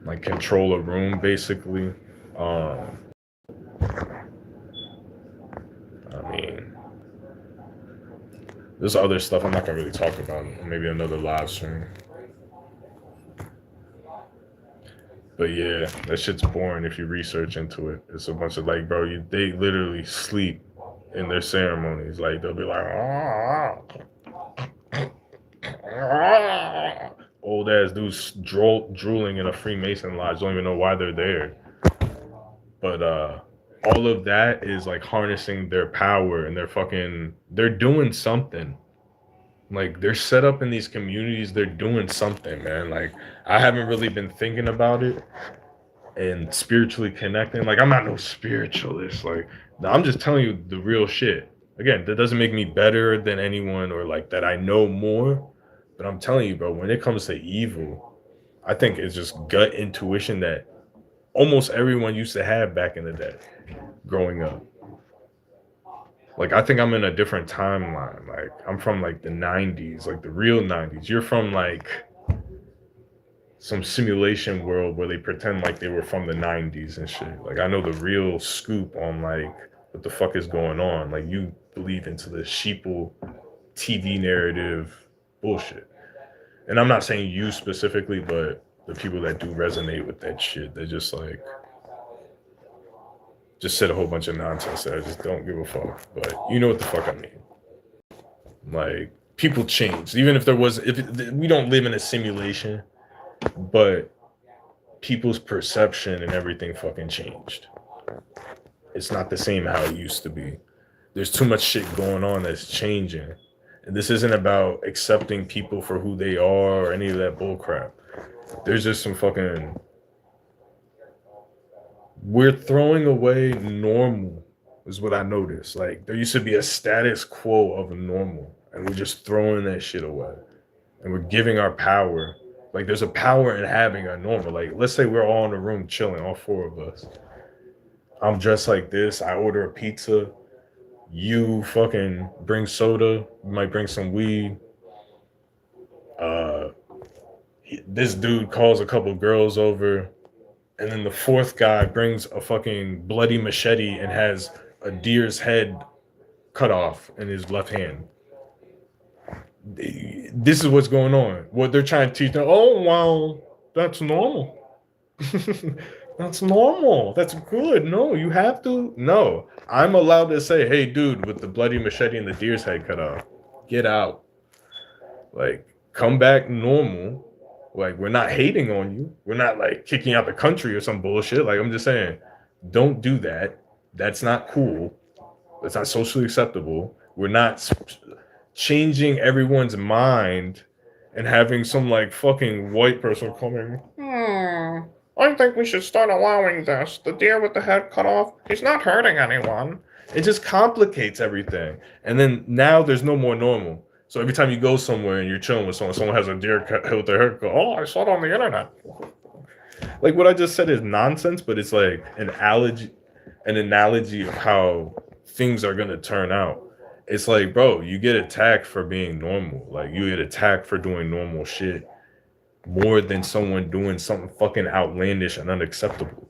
like control a room, basically. I mean, there's other stuff I'm not gonna really talk about. Maybe another live stream. But yeah, that shit's boring if you research into it. It's a bunch of like, bro, they literally sleep in their ceremonies. Like they'll be like, old ass dudes drooling in a Freemason lodge, don't even know why they're there. But all of that is like harnessing their power, and they're doing something. Like they're set up in these communities, they're doing something, man. Like I haven't really been thinking about it and spiritually connecting. Like I'm not no spiritualist. Like I'm just telling you the real shit. Again, that doesn't make me better than anyone or like that I know more. But I'm telling you, bro, when it comes to evil, I think it's just gut intuition that almost everyone used to have back in the day growing up. Like I think I'm in a different timeline. Like I'm from like the 90s, like the real 90s. You're from like some simulation world where they pretend like they were from the 90s and shit. Like I know the real scoop on like what the fuck is going on. Like you believe into the sheeple TV narrative bullshit. And I'm not saying you specifically, but the people that do resonate with that shit, they just like just said a whole bunch of nonsense that I just don't give a fuck. But you know what the fuck I mean. Like people change. Even if there was if we don't live in a simulation, but people's perception and everything fucking changed. It's not the same how it used to be. There's too much shit going on that's changing. And this isn't about accepting people for who they are or any of that bullcrap. There's just some fucking. We're throwing away normal, is what I noticed. Like, there used to be a status quo of normal, and we're just throwing that shit away. And we're giving our power. Like, there's a power in having a normal. Like, let's say we're all in a room chilling, all four of us. I'm dressed like this. I order a pizza. You fucking bring soda. You might bring some weed. Uh, this dude calls a couple girls over. And then the fourth guy brings a fucking bloody machete and has a deer's head cut off in his left hand. This is what's going on. What they're trying to teach them. Oh, well, that's normal. That's normal. That's good. No, you have to. No, I'm allowed to say, hey, dude, with the bloody machete and the deer's head cut off, get out. Like, come back normal. Like, we're not hating on you. We're not like kicking out the country or some bullshit. Like, I'm just saying, don't do that. That's not cool. That's not socially acceptable. We're not changing everyone's mind and having some like fucking white person coming. I think we should start allowing this. The deer with the head cut off, he's not hurting anyone. It just complicates everything. And then now there's no more normal. So every time you go somewhere and you're chilling with someone has a deer cut with their hair, go, oh, I saw it on the internet. Like what I just said is nonsense, but it's like an analogy of how things are gonna turn out. It's like, bro, you get attacked for being normal. Like you get attacked for doing normal shit more than someone doing something fucking outlandish and unacceptable.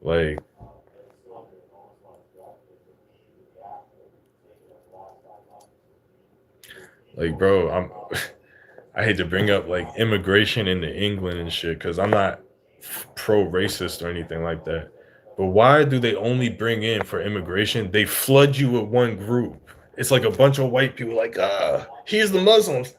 Like, bro, I hate to bring up like immigration into England and shit because I'm not pro-racist or anything like that. But why do they only bring in for immigration? They flood you with one group. It's like a bunch of white people like, here's the Muslims.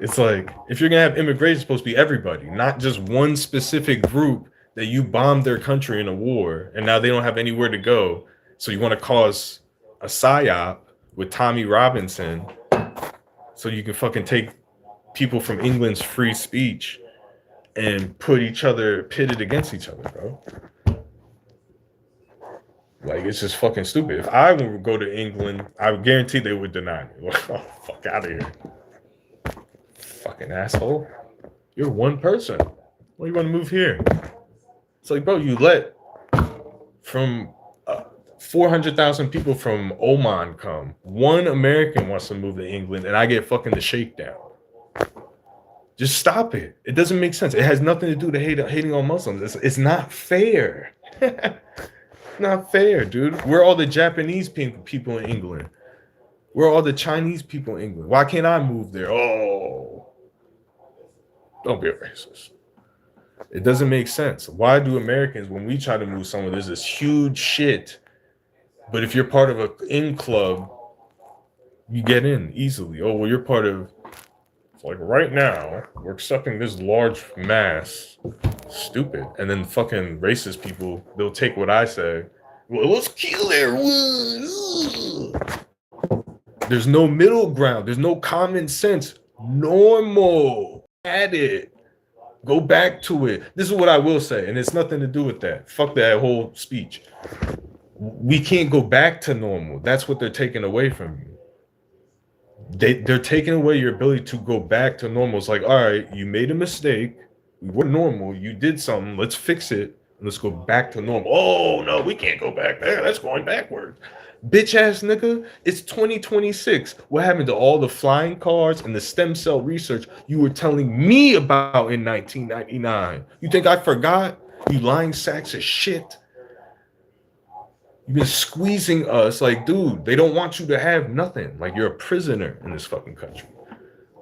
It's like, if you're going to have immigration, it's supposed to be everybody, not just one specific group that you bombed their country in a war, and now they don't have anywhere to go. So you want to cause a psyop with Tommy Robinson so you can fucking take people from England's free speech and put each other pitted against each other, bro. Like, it's just fucking stupid. If I would go to England, I would guarantee they would deny me. Like, oh, fuck out of here. Fucking asshole. You're one person. Why do you want to move here? It's like, bro, you let from 400,000 people from Oman come. One American wants to move to England, and I get fucking the shakedown. Just stop it. It doesn't make sense. It has nothing to do with hating on Muslims. It's not fair. Not fair, dude. We're all the Japanese people in England. We're all the Chinese people in England. Why can't I move there? Oh, don't be a racist. It doesn't make sense. Why do Americans, when we try to move somewhere, there's this huge shit But if you're part of a in club, you get in easily. Oh, well, you're part of. It's like right now, we're accepting this large mass. Stupid. And then fucking racist people, they'll take what I say. Well, let's kill everyone. There's no middle ground. There's no common sense. Normal. At it. Go back to it. This is what I will say, and it's nothing to do with that. Fuck that whole speech. We can't go back to normal. That's what they're taking away from you. They're taking away your ability to go back to normal. It's like, all right, you made a mistake. We were normal. You did something. Let's fix it. And let's go back to normal. Oh, no, we can't go back there. That's going backwards. Bitch ass nigga, it's 2026. What happened to all the flying cars and the stem cell research you were telling me about in 1999? You think I forgot? You lying sacks of shit. You've been squeezing us like, dude, they don't want you to have nothing. Like, you're a prisoner in this fucking country.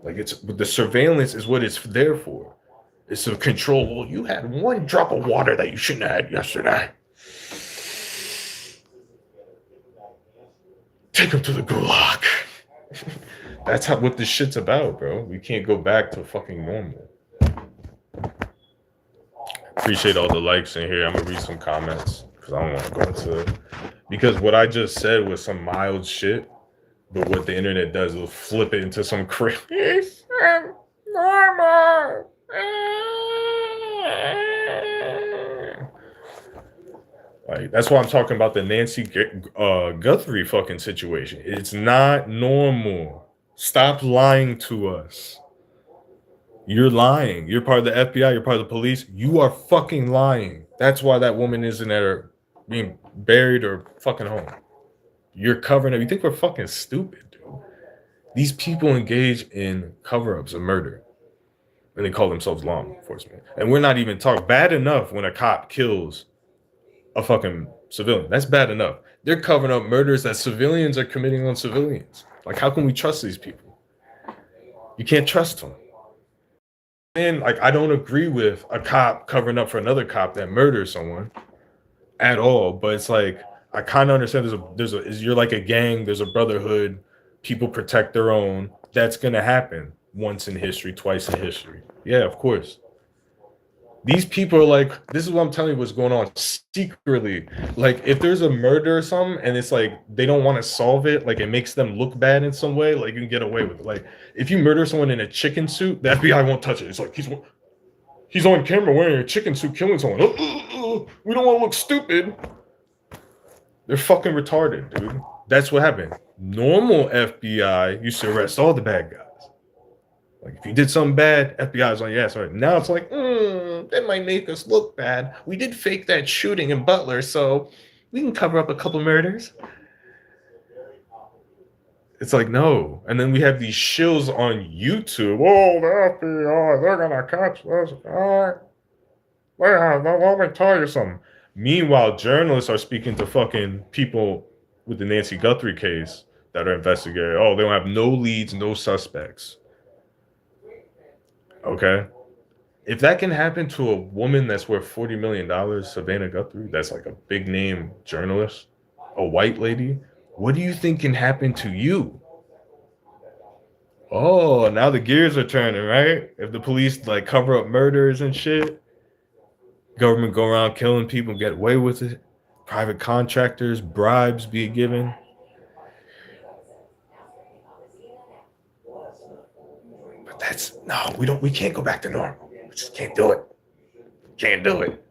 Like, it's the surveillance is what it's there for. It's to control. Well, you had one drop of water that you shouldn't have had yesterday. Take him to the gulag. That's what this shit's about, bro. We can't go back to fucking normal. Appreciate all the likes in here. I'm gonna read some comments because I don't want to go into it. Because what I just said was some mild shit, but what the internet does is flip it into some crazy normal. Like, that's why I'm talking about the Nancy Guthrie fucking situation. It's not normal. Stop lying to us. You're lying. You're part of the FBI. You're part of the police. You are fucking lying. That's why that woman isn't at her being buried or fucking home. You're covering up. You think we're fucking stupid, dude? These people engage in cover-ups of murder, and they call themselves law enforcement. And we're not even talking bad enough when a cop kills a fucking civilian. That's bad enough. They're covering up murders that civilians are committing on civilians. Like, how can we trust these people? You can't trust them. And like, I don't agree with a cop covering up for another cop that murders someone at all. But it's like, I kind of understand you're like a gang. There's a brotherhood. People protect their own. That's gonna happen once in history, twice in history. Yeah, of course. These people are like, this is what I'm telling you what's going on secretly. Like, if there's a murder or something and it's like they don't want to solve it, like it makes them look bad in some way, like you can get away with it. Like, if you murder someone in a chicken suit, the FBI won't touch it. It's like he's on camera wearing a chicken suit killing someone. We don't want to look stupid. They're fucking retarded, dude. That's what happened. Normal FBI used to arrest all the bad guys. Like, if you did something bad, FBI's on your ass. Right now, it's like, that might make us look bad. We did fake that shooting in Butler, so we can cover up a couple murders. It's like, no. And then we have these shills on YouTube. Oh, the FBI, they're gonna catch us. Let me tell you something. Meanwhile, journalists are speaking to fucking people with the Nancy Guthrie case that are investigating. Oh, they don't have no leads, no suspects. Okay. If that can happen to a woman that's worth $40 million, Savannah Guthrie, that's like a big name journalist, a white lady, what do you think can happen to you? Oh, now the gears are turning, right? If the police like cover up murders and shit, government go around killing people, get away with it, private contractors, bribes be given. We can't go back to normal. We just can't do it. Can't do it.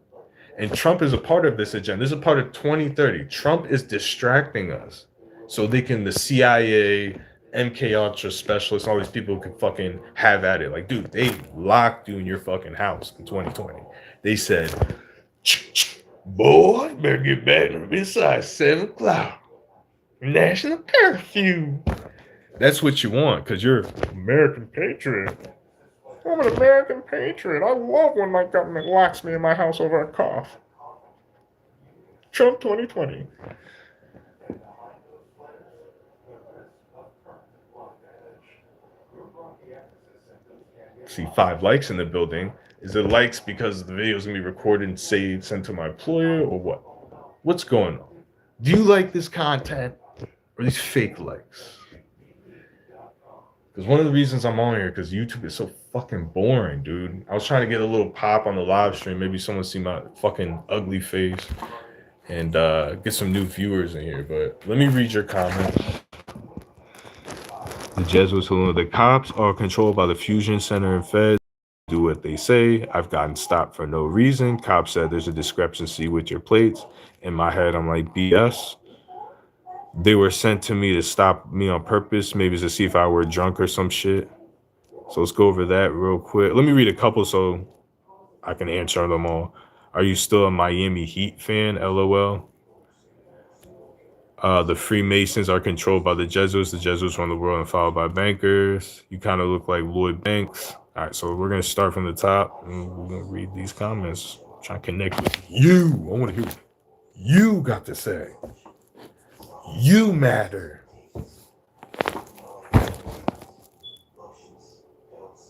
And Trump is a part of this agenda. This is a part of 2030. Trump is distracting us so the CIA, MK Ultra specialists, all these people can fucking have at it. Like, dude, they locked you in your fucking house in 2020. They said, boy, better get back to inside 7 o'clock. National curfew. That's what you want, because you're American patriot. I'm an American patriot. I love when my government locks me in my house over a cough. Trump 2020. See 5 likes in the building. Is it likes because the video is going to be recorded and saved, sent to my employer, or what? What's going on? Do you like this content or these fake likes? Because one of the reasons I'm on here, because YouTube is so fucking boring, dude. I was trying to get a little pop on the live stream. Maybe someone see my fucking ugly face and get some new viewers in here. But let me read your comment. The Jesuits, the cops are controlled by the Fusion Center and Feds. Do what they say. I've gotten stopped for no reason. Cop said there's a discrepancy with your plates. In my head, I'm like, BS. They were sent to me to stop me on purpose, maybe to see if I were drunk or some shit. So let's go over that real quick. Let me read a couple so I can answer them all. Are you still a Miami Heat fan? LOL. The Freemasons are controlled by the Jesuits. The Jesuits run the world and followed by bankers. You kind of look like Lloyd Banks. All right, so we're going to start from the top. And we're going to read these comments. Try to connect with you. I want to hear what you got to say. You matter.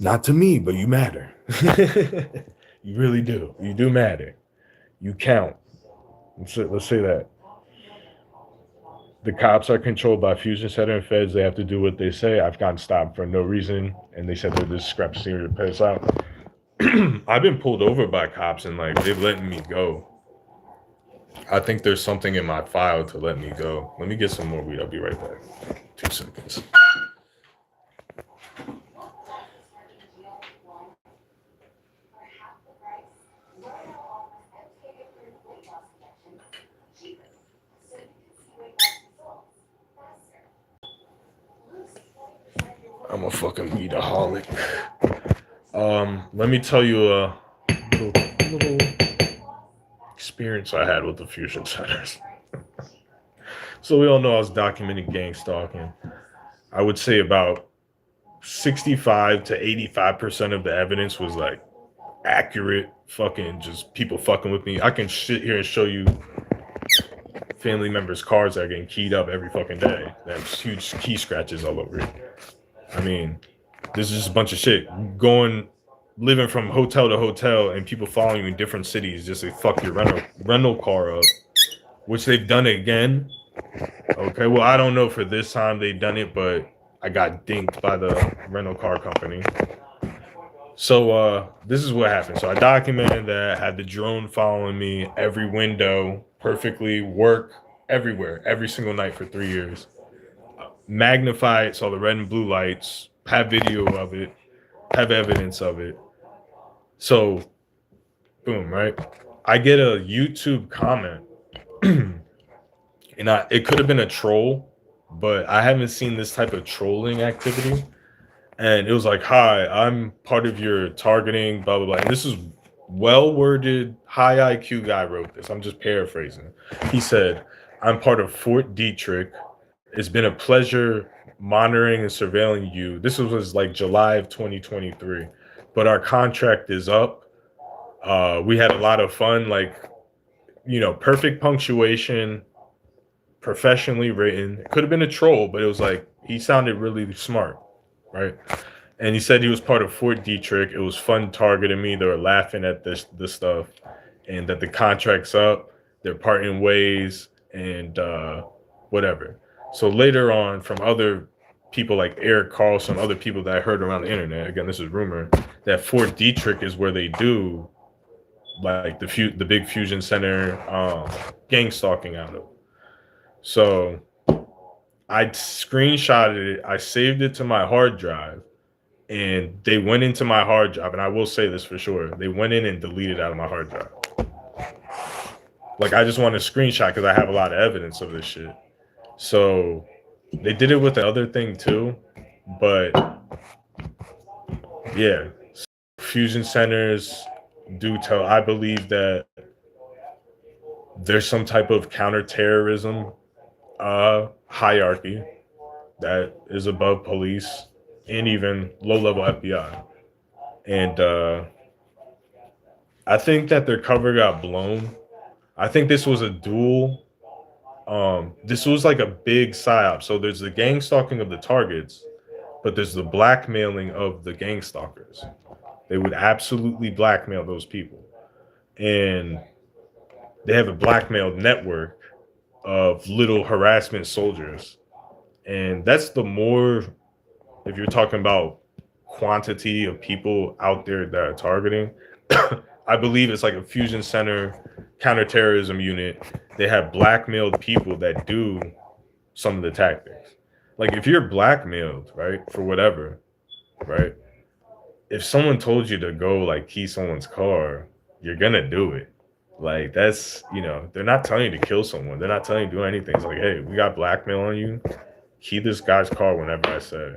Not to me, but you matter. You really do. You do matter. You count. Let's say that. The cops are controlled by Fusion Center and Feds. They have to do what they say. I've gotten stopped for no reason, and they said there's a discrepancy to pass out. I've been pulled over by cops, and like they've let me go. I think there's something in my file to let me go. Let me get some more weed. I'll be right back. 2 seconds. I'm a fucking weedaholic. Let me tell you a little experience I had with the fusion centers. So we all know I was documenting gang stalking. I would say about 65 to 85% of the evidence was like accurate, fucking just people fucking with me. I can sit here and show you family members' cars that are getting keyed up every fucking day. There's huge key scratches all over it. I mean, this is just a bunch of shit. Living from hotel to hotel and people following you in different cities just to fuck your rental car up, which they've done it again. Okay, well, I don't know for this time they've done it, but I got dinked by the rental car company. So this is what happened. So I documented that, had the drone following me every window, perfectly work everywhere, every single night for 3 years. Magnify it, saw the red and blue lights, have video of it, have evidence of it. So, boom, right? I get a YouTube comment, and it could have been a troll, but I haven't seen this type of trolling activity. And it was like, hi, I'm part of your targeting, blah, blah, blah. And this is well-worded, high IQ guy wrote this. I'm just paraphrasing. He said, I'm part of Fort Detrick. It's been a pleasure monitoring and surveilling you. This was like July of 2023, but our contract is up. We had a lot of fun, like, perfect punctuation, professionally written. It could have been a troll, but it was like, he sounded really smart, right? And he said he was part of Fort Detrick. It was fun targeting me. They were laughing at this stuff, and that the contract's up. They're parting ways, and whatever. So later on, from other people like Eric Carlson, other people that I heard around the internet, again, this is rumor, that Fort Detrick is where they do like the big fusion center gang stalking out of. So I screenshotted it, I saved it to my hard drive, and they went into my hard drive, and I will say this for sure, they went in and deleted out of my hard drive. Like, I just want to screenshot because I have a lot of evidence of this shit. So they did it with the other thing too, but yeah, fusion centers do tell. I believe that there's some type of counterterrorism hierarchy that is above police and even low-level FBI, and I think that their cover got blown. I think this was a duel. This was like a big psyop. So there's the gang stalking of the targets, but there's the blackmailing of the gang stalkers. They would absolutely blackmail those people. And they have a blackmail network of little harassment soldiers. And that's the more, if you're talking about quantity of people out there that are targeting, I believe it's like a fusion center counterterrorism unit. They have blackmailed people that do some of the tactics. Like if you're blackmailed, right, for whatever, right? If someone told you to go like key someone's car, you're gonna do it. Like that's, they're not telling you to kill someone. They're not telling you to do anything. It's like, hey, we got blackmail on you. Key this guy's car whenever I say,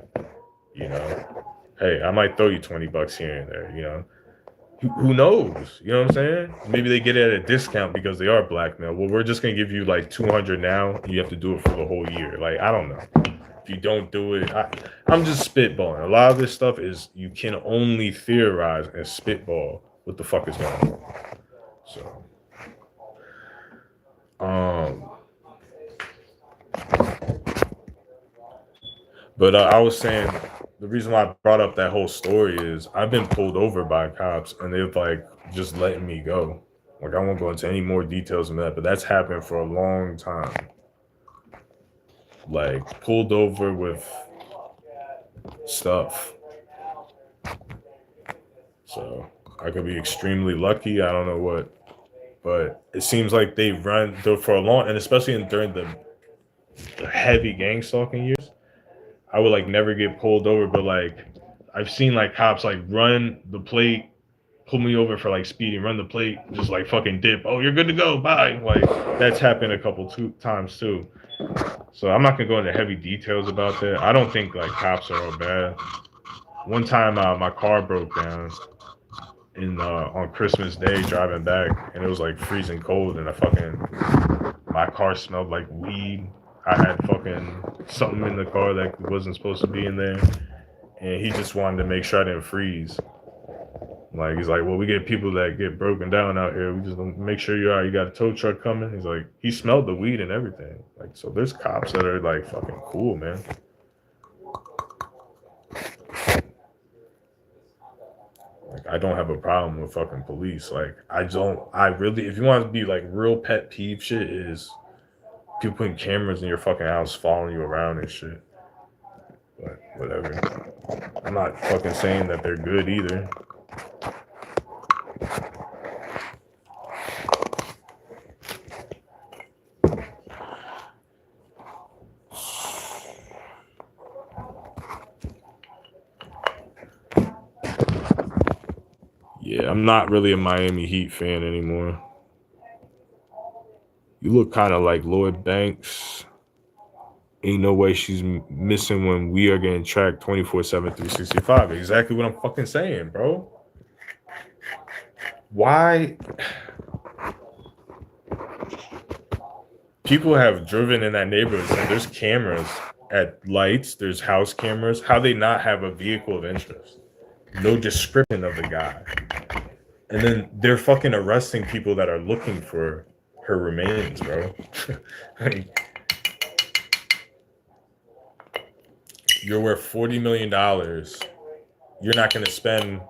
you know, hey, I might throw you $20 here and there. Who knows? You know what I'm saying? Maybe they get it at a discount because they are blackmail. Well, we're just gonna give you like 200 now. And you have to do it for the whole year. Like I don't know. If you don't do it, I'm just spitballing. A lot of this stuff is you can only theorize and spitball what the fuck is going on. So, but I was saying the reason why I brought up that whole story is I've been pulled over by cops and they've like just letting me go. Like I won't go into any more details than that, but that's happened for a long time. Like pulled over with stuff. So I could be extremely lucky. I don't know what, but it seems like they run for a long, and especially during the heavy gang stalking years, I would like never get pulled over, but like I've seen like cops like run the plate, pull me over for like speeding, run the plate, just like fucking dip. Oh, you're good to go. Bye. Like that's happened a couple times too. So I'm not gonna go into heavy details about that. I don't think like cops are all bad. One time my car broke down on Christmas Day driving back, and it was like freezing cold, and my car smelled like weed. I had fucking something in the car that wasn't supposed to be in there, and he just wanted to make sure I didn't freeze. Like he's like, well, we get people that get broken down out here. We just make sure you're all right. You got a tow truck coming. He's like, he smelled the weed and everything. Like, so there's cops that are like fucking cool, man. Like, I don't have a problem with fucking police. Like, I really, if you want to be like real pet peeve shit is people putting cameras in your fucking house following you around and shit. But whatever. I'm not fucking saying that they're good either. Yeah, I'm not really a Miami Heat fan anymore. You look kind of like Lloyd Banks. Ain't no way she's missing when we are getting tracked 24/7, 365. Exactly what I'm fucking saying, bro. Why? People have driven in that neighborhood and there's cameras at lights, there's house cameras. How they not have a vehicle of interest? No description of the guy. And then they're fucking arresting people that are looking for her remains, bro. Like, you're worth $40 million. You're not going to spend,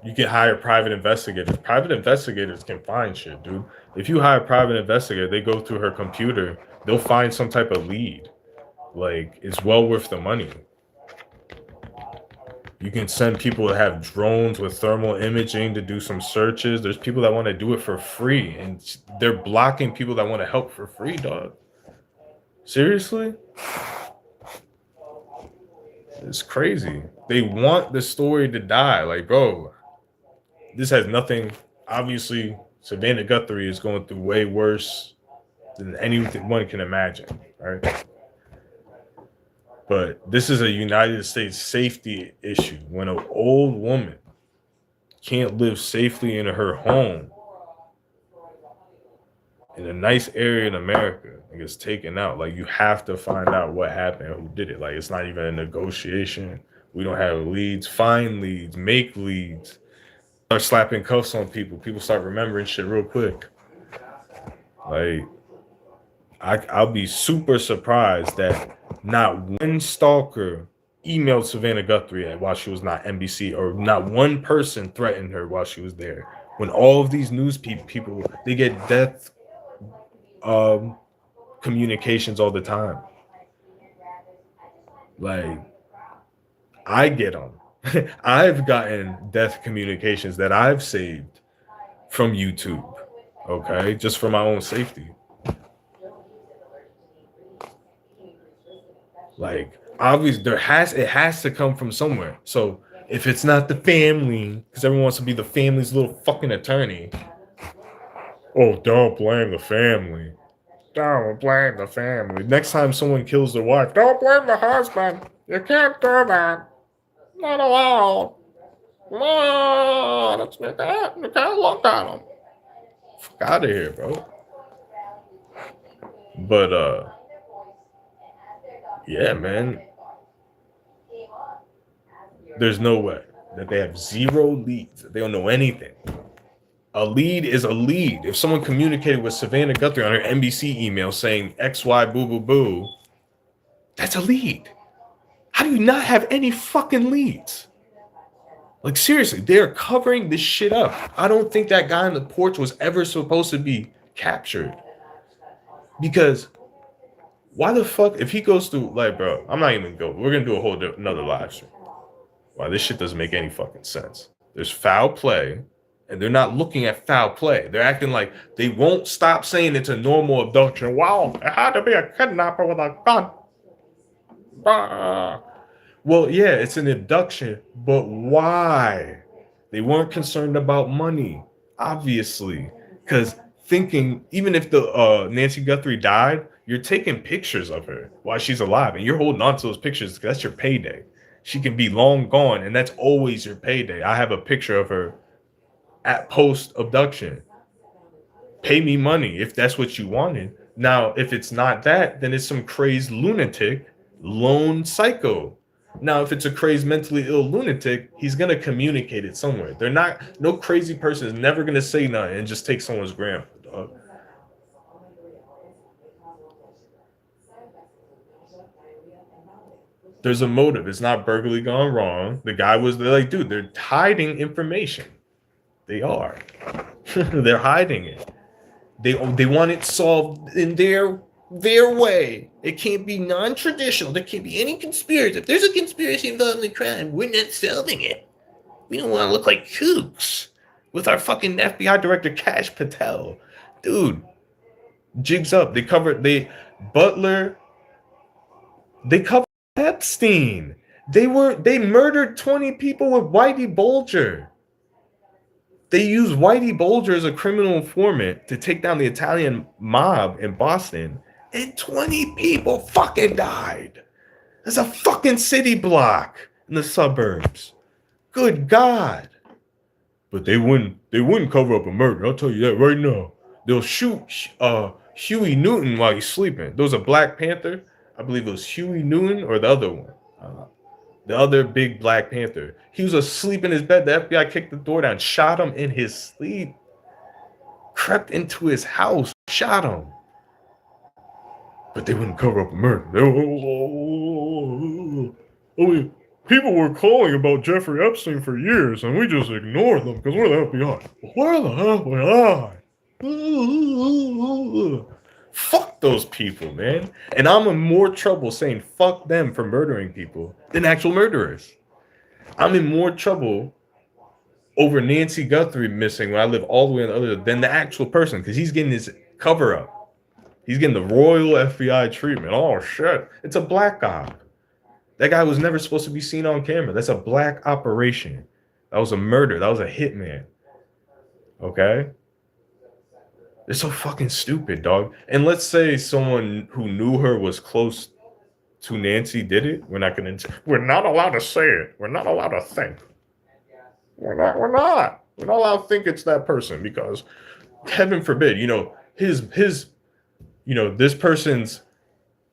you can hire private investigators. Private investigators can find shit, dude. If you hire a private investigator, they go through her computer, they'll find some type of lead. Like, it's well worth the money. You can send people to have drones with thermal imaging to do some searches. There's people that want to do it for free, and they're blocking people that want to help for free, dog. Seriously? It's crazy. They want the story to die. Like, bro, this has nothing. Obviously, Savannah Guthrie is going through way worse than anyone can imagine, right? But this is a United States safety issue. When an old woman can't live safely in her home in a nice area in America and gets taken out, like, you have to find out what happened, who did it. Like, it's not even a negotiation. We don't have leads. Find leads, make leads. Start slapping cuffs on people. People start remembering shit real quick. Like, I'll be super surprised that not one stalker emailed Savannah Guthrie while she was not NBC, or not one person threatened her while she was there. When all of these news people, they get death communications all the time. Like, I get them. I've gotten death communications that I've saved from YouTube, okay, just for my own safety. Like, obviously, it has to come from somewhere. So if it's not the family, because everyone wants to be the family's little fucking attorney. Oh, don't blame the family. Don't blame the family. Next time someone kills their wife, don't blame the husband. You can't do that. Not allowed. No, you can't look at him. Fuck out of here, bro. But yeah, man. There's no way that they have zero leads. They don't know anything. A lead is a lead. If someone communicated with Savannah Guthrie on her NBC email saying XY boo boo boo, that's a lead. How do you not have any fucking leads? Like, seriously, they're covering this shit up. I don't think that guy on the porch was ever supposed to be captured. Because why the fuck, if he goes through, like, bro, I'm not even going, we're going to do a whole another live stream. Wow, this shit doesn't make any fucking sense. There's foul play, and they're not looking at foul play. They're acting like they won't stop saying it's a normal abduction. Wow, it had to be a kidnapper with a gun. Well, yeah, it's an abduction, but why? They weren't concerned about money, obviously, because thinking, even if the Nancy Guthrie died, you're taking pictures of her while she's alive, and you're holding on to those pictures because that's your payday. She can be long gone, and that's always your payday. I have a picture of her at post-abduction. Pay me money if that's what you wanted. Now, if it's not that, then it's some crazed lunatic, lone psycho. Now, if it's a crazed mentally ill lunatic, he's going to communicate it somewhere. No crazy person is never going to say nothing and just take someone's grandpa, dog. There's a motive. It's not burglary gone wrong. The guy they're like, dude, they're hiding information. They are. They're hiding it. They want it solved in their way. It can't be non-traditional. There can't be any conspiracy. If there's a conspiracy involved in the crime, we're not solving it. We don't want to look like kooks with our fucking FBI director Kash Patel. Dude, jigs up. They covered Epstein. They murdered 20 people with Whitey Bulger. They used Whitey Bulger as a criminal informant to take down the Italian mob in Boston, and 20 people fucking died. There's a fucking city block in the suburbs. Good God. But they wouldn't cover up a murder. I'll tell you that right now. They'll shoot Huey Newton while he's sleeping. There was a Black Panther. I believe it was Huey Newton or the other one. The other big Black Panther. He was asleep in his bed. The FBI kicked the door down, shot him in his sleep, crept into his house, shot him. But they wouldn't cover up a murder. People were calling about Jeffrey Epstein for years, and we just ignored them because we're the FBI. We're the FBI. Fuck those people, man. And I'm in more trouble saying fuck them for murdering people than actual murderers. I'm in more trouble over Nancy Guthrie missing when I live all the way on the other than the actual person, because he's getting his cover up. He's getting the royal FBI treatment. Oh shit. It's a black op. That guy was never supposed to be seen on camera. That's a black operation. That was a murder. That was a hitman. Okay? They're so fucking stupid, dog. And let's say someone who knew her was close to Nancy did it. We're not allowed to say it. We're not allowed to think. We're not allowed to think it's that person, because heaven forbid, this person's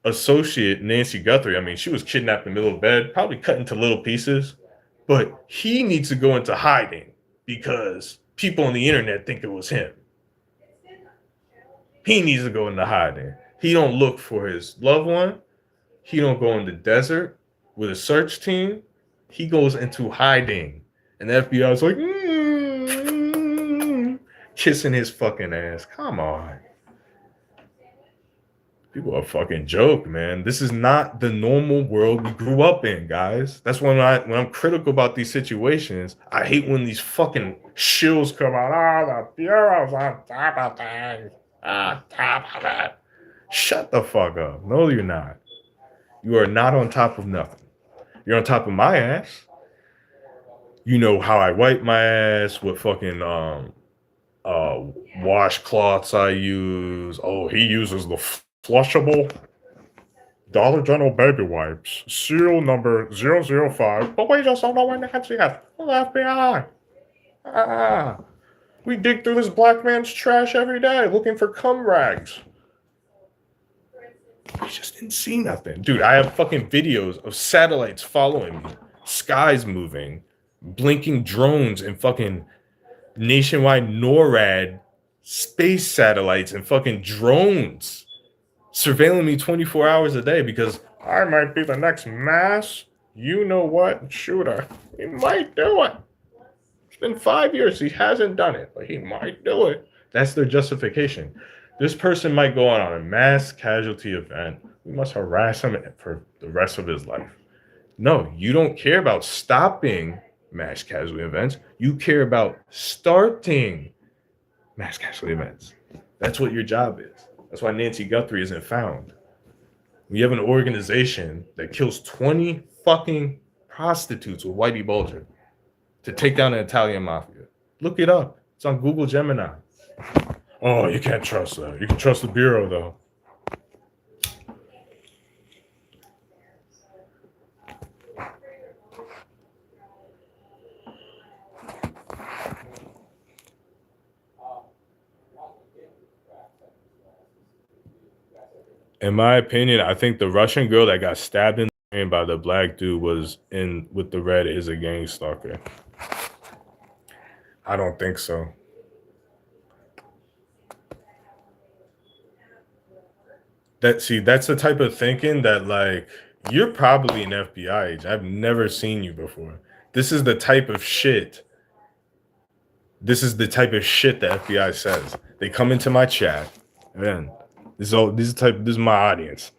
associate, Nancy Guthrie, I mean, she was kidnapped in the middle of bed, probably cut into little pieces, but he needs to go into hiding because people on the internet think it was him. He needs to go into hiding. He don't look for his loved one. He don't go in the desert with a search team. He goes into hiding. And the FBI is like, kissing his fucking ass. Come on. People are fucking joke, man. This is not the normal world we grew up in, guys. That's when I'm critical about these situations. I hate when these fucking shills come out. The bureau's on top of things. On top of it. Shut the fuck up. No, you're not. You are not on top of nothing. You're on top of my ass. You know how I wipe my ass, what fucking uh washcloths I use. Oh, he uses the flushable Dollar General baby wipes, serial number 005. But we just don't know when that's yet. The FBI. We dig through this black man's trash every day looking for cum rags. We just didn't see nothing. Dude, I have fucking videos of satellites following me, skies moving, blinking drones, and fucking nationwide NORAD space satellites and fucking drones surveilling me 24 hours a day because I might be the next mass, you know what, shooter. He might do it. It's been 5 years. He hasn't done it, but he might do it. That's their justification. This person might go on a mass casualty event. We must harass him for the rest of his life. No, you don't care about stopping mass casualty events. You care about starting mass casualty events. That's what your job is. That's why Nancy Guthrie isn't found. We have an organization that kills 20 fucking prostitutes with Whitey Bulger to take down the Italian mafia. Look it up. It's on Google Gemini. Oh, you can't trust that. You can trust the Bureau, though. In my opinion, I think the Russian girl that got stabbed in the brain by the black dude was in with the red is a gang stalker. I don't think so. That's the type of thinking that, like, you're probably an FBI agent. I've never seen you before. This is the type of shit. This is the type of shit the FBI says. They come into my chat. Man, this is my audience.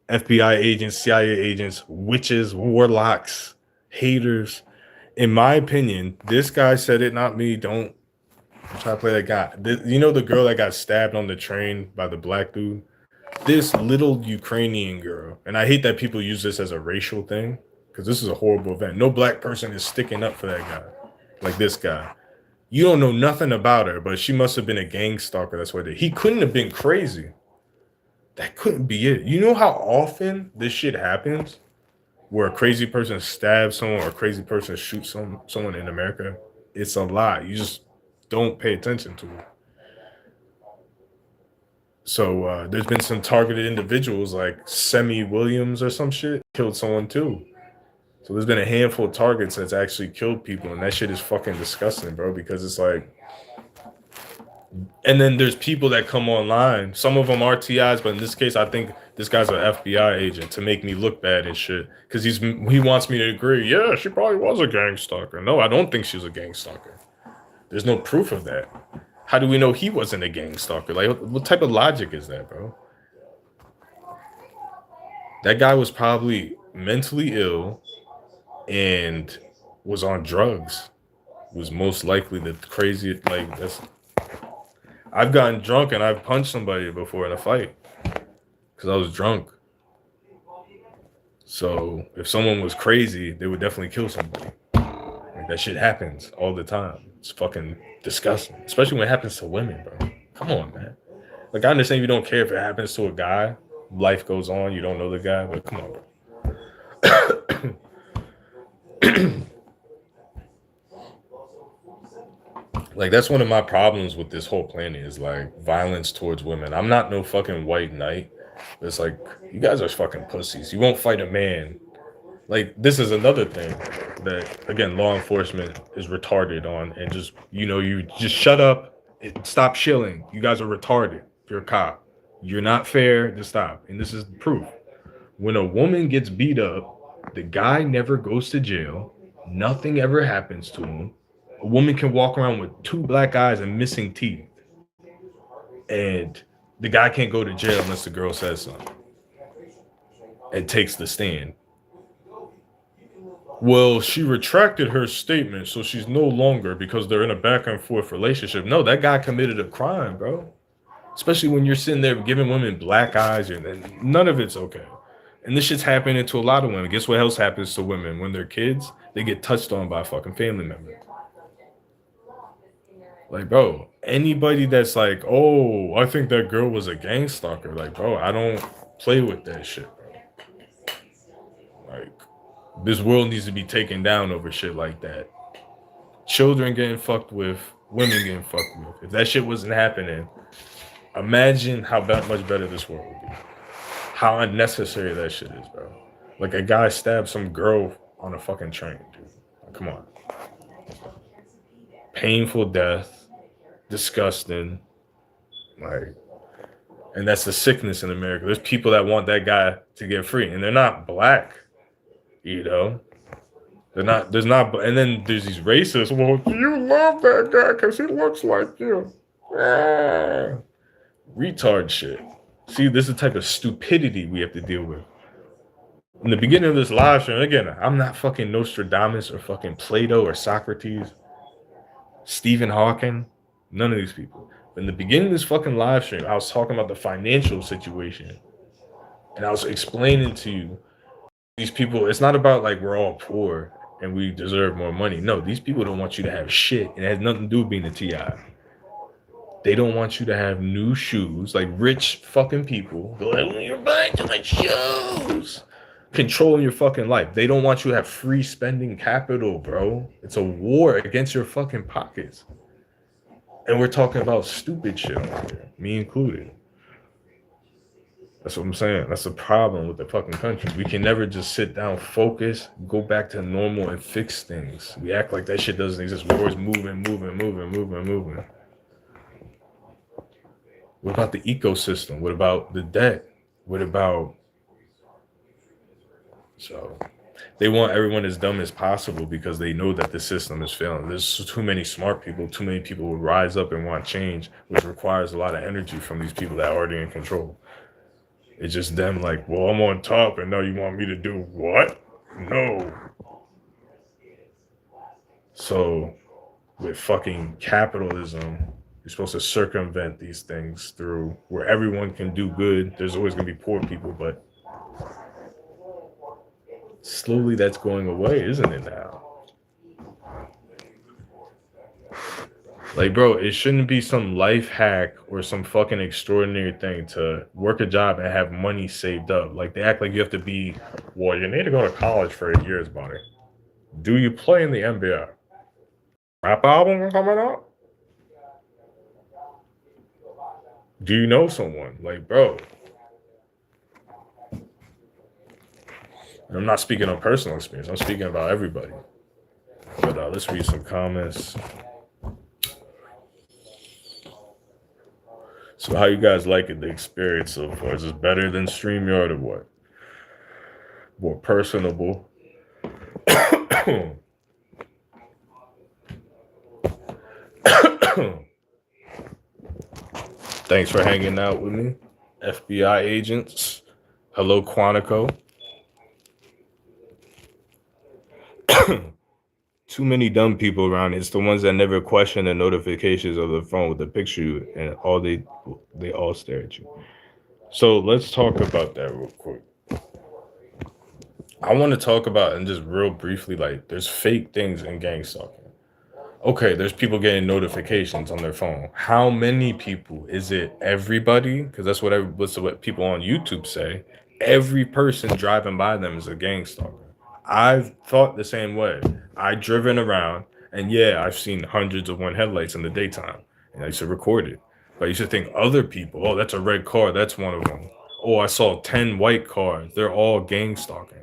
FBI agents, CIA agents, witches, warlocks, haters. In my opinion, this guy said it, not me. Don't try to play that guy. You know the girl that got stabbed on the train by the black dude? This little Ukrainian girl, and I hate that people use this as a racial thing, because this is a horrible event. No black person is sticking up for that guy, like this guy. You don't know nothing about her, but she must have been a gang stalker. That's why he couldn't have been crazy. That couldn't be it. You know how often this shit happens, where a crazy person stabs someone or a crazy person shoots someone in America? It's a lot. You just don't pay attention to it. So there's been some targeted individuals like Semi Williams or some shit killed someone too. So there's been a handful of targets that's actually killed people, and that shit is fucking disgusting, bro, because it's like, and then there's people that come online. Some of them are TIs, but in this case, I think this guy's an FBI agent to make me look bad and shit. Because he wants me to agree. Yeah, she probably was a gang stalker. No, I don't think she was a gang stalker. There's no proof of that. How do we know he wasn't a gang stalker? Like, what type of logic is that, bro? That guy was probably mentally ill and was on drugs. Was most likely the craziest. Like, that's. I've gotten drunk and I've punched somebody before in a fight because I was drunk. So if someone was crazy, they would definitely kill somebody. Like, that shit happens all the time. It's fucking disgusting, especially when it happens to women, bro. Come on, man. Like, I understand you don't care if it happens to a guy. Life goes on. You don't know the guy, but come on, bro. Like, that's one of my problems with this whole planet is, like, violence towards women. I'm not no fucking white knight. It's like, you guys are fucking pussies. You won't fight a man. Like, this is another thing that, again, law enforcement is retarded on, and just, you just shut up and stop shilling. You guys are retarded. If you're a cop, you're not fair, just stop. And this is proof. When a woman gets beat up, the guy never goes to jail. Nothing ever happens to him. A woman can walk around with 2 black eyes and missing teeth. And The guy can't go to jail unless the girl says something and takes the stand. Well, she retracted her statement, so she's no longer, because they're in a back and forth relationship. No, that guy committed a crime, bro. Especially when you're sitting there giving women black eyes, and none of it's okay. And this shit's happening to a lot of women. Guess what else happens to women when they're kids? They get touched on by a fucking family member. Like, bro, anybody that's like, oh, I think that girl was a gang stalker. Like, bro, I don't play with that shit, bro. Like, this world needs to be taken down over shit like that. Children getting fucked with, women getting fucked with. If that shit wasn't happening, imagine how much better this world would be. How unnecessary that shit is, bro. Like, a guy stabbed some girl on a fucking train, dude. Like, come on. Painful death. Disgusting. Like, and that's the sickness in America. There's people that want that guy to get free, and they're not black, you know. There's not, and then there's these racists. Well, you love that guy because he looks like you. Retard shit. See, this is the type of stupidity we have to deal with. In the beginning of this live stream, again, I'm not fucking Nostradamus or fucking Plato or Socrates, Stephen Hawking. None of these people. But in the beginning of this fucking live stream, I was talking about the financial situation. And I was explaining to you, these people, it's not about like we're all poor and we deserve more money. No, these people don't want you to have shit. And it has nothing to do with being a TI. They don't want you to have new shoes, like rich fucking people. Like, you're buying too much shoes. Controlling your fucking life. They don't want you to have free spending capital, bro. It's a war against your fucking pockets. And we're talking about stupid shit on here, me included. That's what I'm saying. That's the problem with the fucking country. We can never just sit down, focus, go back to normal and fix things. We act like that shit doesn't exist. We're always moving. What about the ecosystem? What about the debt? What about... So... They want everyone as dumb as possible because they know that the system is failing. There's too many smart people. Too many people will rise up and want change, which requires a lot of energy from these people that are already in control. It's just them like, well, I'm on top and now you want me to do what? No. So with fucking capitalism, you're supposed to circumvent these things through where everyone can do good. There's always going to be poor people, but slowly that's going away, isn't it now? Like, bro, it shouldn't be some life hack or some fucking extraordinary thing to work a job and have money saved up. Like, they act like you have to be, well, you need to go to college for 8 years, buddy. Do you play in the NBA? Rap album coming out? Do you know someone? Like, bro. I'm not speaking on personal experience. I'm speaking about everybody. But let's read some comments. So how you guys liking the experience so far? Is this better than StreamYard or what? More personable? Thanks for hanging out with me. FBI agents. Hello, Quantico. Too many dumb people around. It's the ones that never question the notifications of the phone with the picture and all they all stare at you. So let's talk about that real quick. I want to talk about, and just real briefly, like, there's fake things in gang stalking. Okay, there's people getting notifications on their phone. How many people? Is it everybody? Because that's what people on YouTube say. Every person driving by them is a gang stalker. I've thought the same way. I've driven around, and yeah, I've seen hundreds of one headlights in the daytime, and I used to record it. But I used to think other people, oh, that's a red car, that's one of them. Oh, I saw 10 white cars. They're all gang stalking.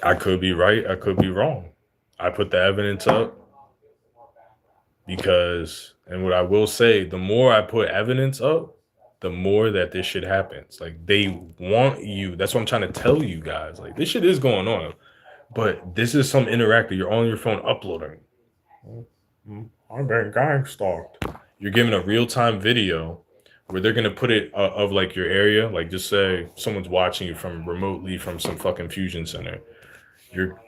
I could be right. I could be wrong. I put the evidence up because, and what I will say, the more I put evidence up, the more that this shit happens. Like, they want you. That's what I'm trying to tell you guys. Like, this shit is going on, but this is some interactive. You're on your phone uploading. I've been gang stalked. You're given a real-time video where they're gonna put it of like your area, like just say someone's watching you from remotely from some fucking fusion center. You're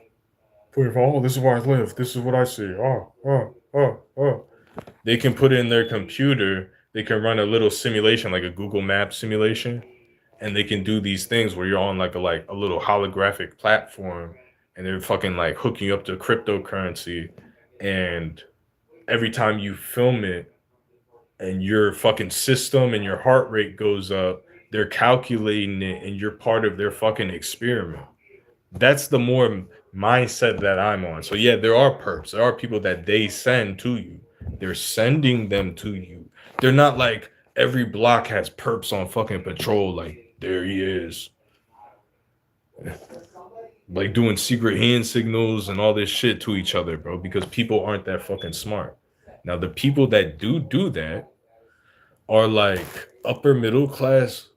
putting, oh, this is where I live. This is what I see. Oh. They can put it in their computer. They can run a little simulation, like a Google Maps simulation, and they can do these things where you're on like a little holographic platform, and they're fucking like hooking you up to cryptocurrency, and every time you film it and your fucking system and your heart rate goes up, they're calculating it and you're part of their fucking experiment. That's the more mindset that I'm on. So yeah, there are perps. There are people that they send to you. They're sending them to you. They're not like every block has perps on fucking patrol. Like there he is, like doing secret hand signals and all this shit to each other, bro. Because people aren't that fucking smart. Now the people that do that are like upper middle class.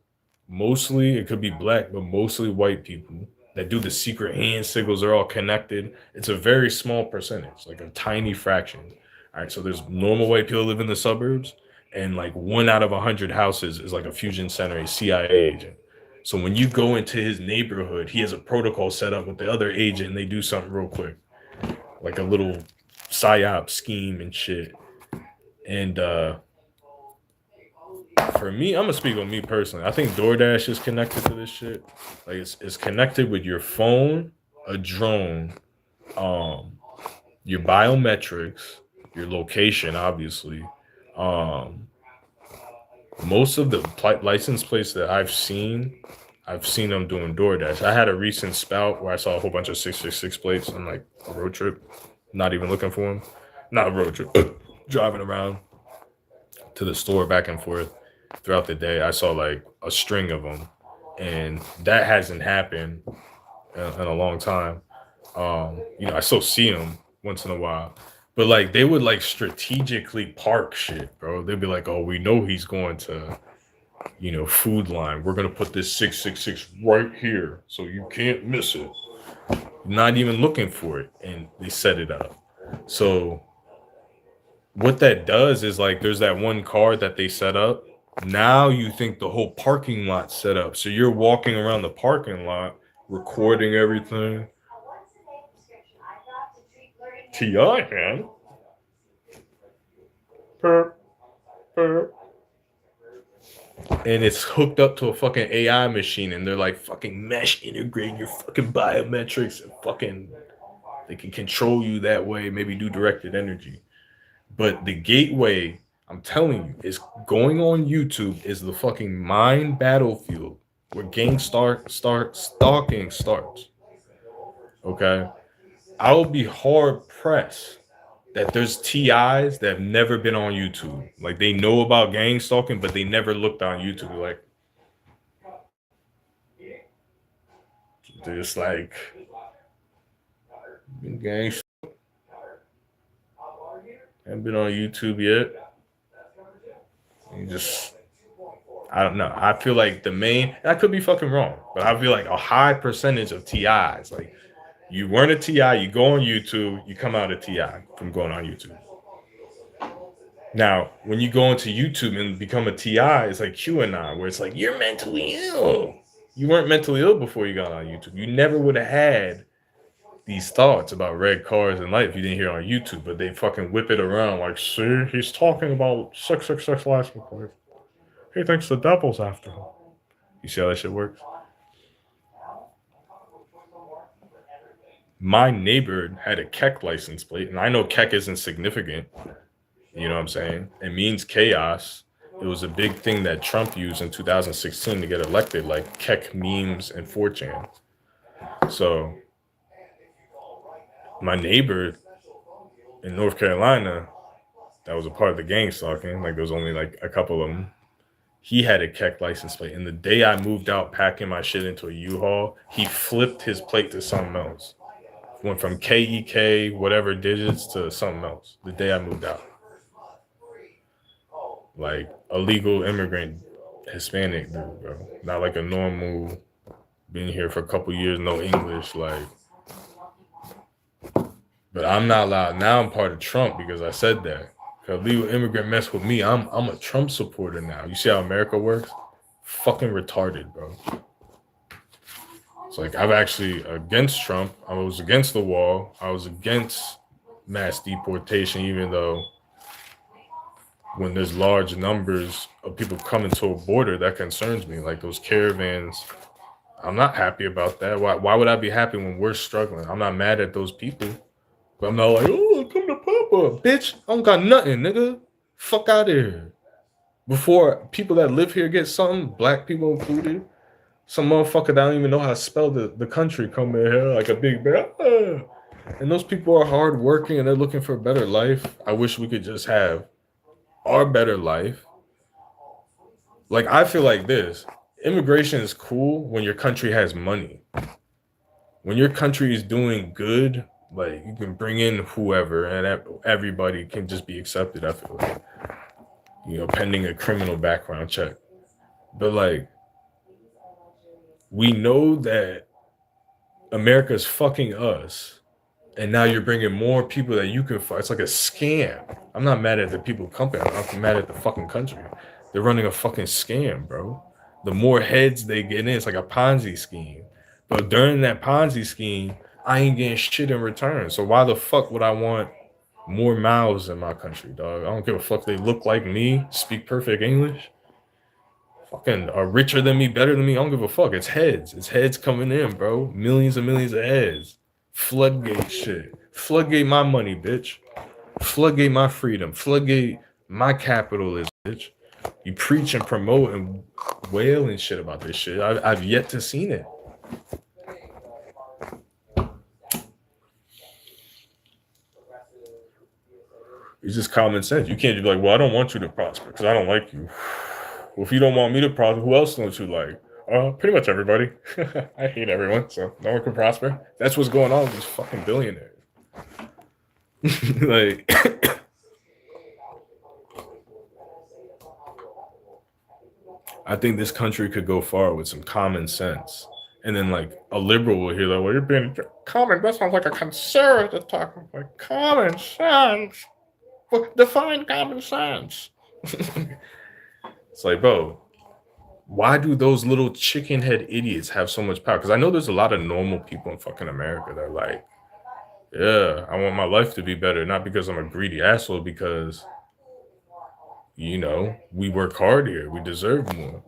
Mostly it could be black, but mostly white people that do the secret hand signals. Are all connected. It's a very small percentage, like a tiny fraction. All right, so there's normal white people live in the suburbs, and like 1 out of 100 houses is like a fusion center, a CIA agent. So when you go into his neighborhood, he has a protocol set up with the other agent, and they do something real quick, like a little psyop scheme and shit. And for me, I'm gonna speak on me personally. I think DoorDash is connected to this shit. Like it's connected with your phone, a drone, um, your biometrics, your location, obviously. Um, Most of the license plates that I've seen them doing DoorDash. I had a recent spout where I saw a whole bunch of 666 plates on like a road trip, not even looking for them. Not a road trip, driving around to the store back and forth throughout the day. I saw like a string of them, and that hasn't happened in a long time. I still see them once in a while, but like they would like strategically park shit, bro. They'd be like, "Oh, we know he's going to, Food Line. We're gonna put this 666 right here, so you can't miss it." Not even looking for it, and they set it up. So what that does is like there's that one car that they set up. Now you think the whole parking lot set up. So you're walking around the parking lot, recording everything. T.I. man. Perp, perp. And it's hooked up to a fucking AI machine, and they're like fucking mesh integrating your fucking biometrics, and fucking they can control you that way, maybe do directed energy. But the gateway, I'm telling you, is going on YouTube is the fucking mind battlefield where gang start stalking starts. Okay. I will be hard pressed that there's TIs that have never been on YouTube. Like they know about gang stalking, but they never looked on YouTube. Like they're just like gang haven't been on YouTube yet. You just I don't know. I feel like I could be fucking wrong, but I feel like a high percentage of TIs, like you weren't a TI, you go on YouTube, you come out a TI from going on YouTube. Now, when you go into YouTube and become a TI, it's like QAnon, where it's like, you're mentally ill. You weren't mentally ill before you got on YouTube. You never would have had these thoughts about red cars in life if you didn't hear on YouTube, but they fucking whip it around like, see, he's talking about 666 license plate. He thinks the devil's after him. You see how that shit works? My neighbor had a Keck license plate, and I know Keck isn't significant. You know what I'm saying? It means chaos. It was a big thing that Trump used in 2016 to get elected, like Keck memes and 4chan. So my neighbor in North Carolina, that was a part of the gang stalking, like there was only like a couple of them. He had a Keck license plate. And the day I moved out packing my shit into a U-Haul, he flipped his plate to something else. Went from KEK, whatever digits, to something else the day I moved out. Like a legal immigrant Hispanic dude, bro. Not like a normal, been here for a couple years, no English, like. But I'm not allowed. Now I'm part of Trump because I said that. Illegal immigrant mess with me. I'm a Trump supporter now. You see how America works? Fucking retarded, bro. It's like I'm actually against Trump. I was against the wall. I was against mass deportation, even though when there's large numbers of people coming to a border, that concerns me. Like those caravans, I'm not happy about that. Why would I be happy when we're struggling? I'm not mad at those people, but I'm not like, oh, come to Papa, bitch. I don't got nothing, nigga. Fuck out of here. Before people that live here get something, black people included, some motherfucker that don't even know how to spell the country come in here like a big bear. And those people are hardworking and they're looking for a better life. I wish we could just have our better life. Like, I feel like this. Immigration is cool when your country has money. When your country is doing good, like, you can bring in whoever and everybody can just be accepted, I feel like. You know, pending a criminal background check. But, like, we know that America's fucking us. And now you're bringing more people that you can fuck. It's like a scam. I'm not mad at the people company. I'm mad at the fucking country. They're running a fucking scam, bro. The more heads they get in, it's like a Ponzi scheme. But during that Ponzi scheme, I ain't getting shit in return. So why the fuck would I want more mouths in my country, dog? I don't give a fuck if they look like me, speak perfect English, fucking are richer than me, better than me. I don't give a fuck. It's heads. It's heads coming in, bro. Millions and millions of heads. Floodgate shit. Floodgate my money, bitch. Floodgate my freedom. Floodgate my capitalism, bitch. You preach and promote and wail and shit about this shit. I've yet to seen it. It's just common sense. You can't just be like, well, I don't want you to prosper because I don't like you. Well, if you don't want me to prosper, who else don't you like? Pretty much everybody. I hate everyone, so no one can prosper. That's what's going on with these fucking billionaires. Like, I think this country could go far with some common sense. And then, like, a liberal will hear that, well, you're being common. That sounds like a conservative talking. Like, common sense. Well, define common sense. It's like, bro, why do those little chicken head idiots have so much power? Because I know there's a lot of normal people in fucking America that are like, yeah, I want my life to be better. Not because I'm a greedy asshole, because, you know, we work hard here. We deserve more.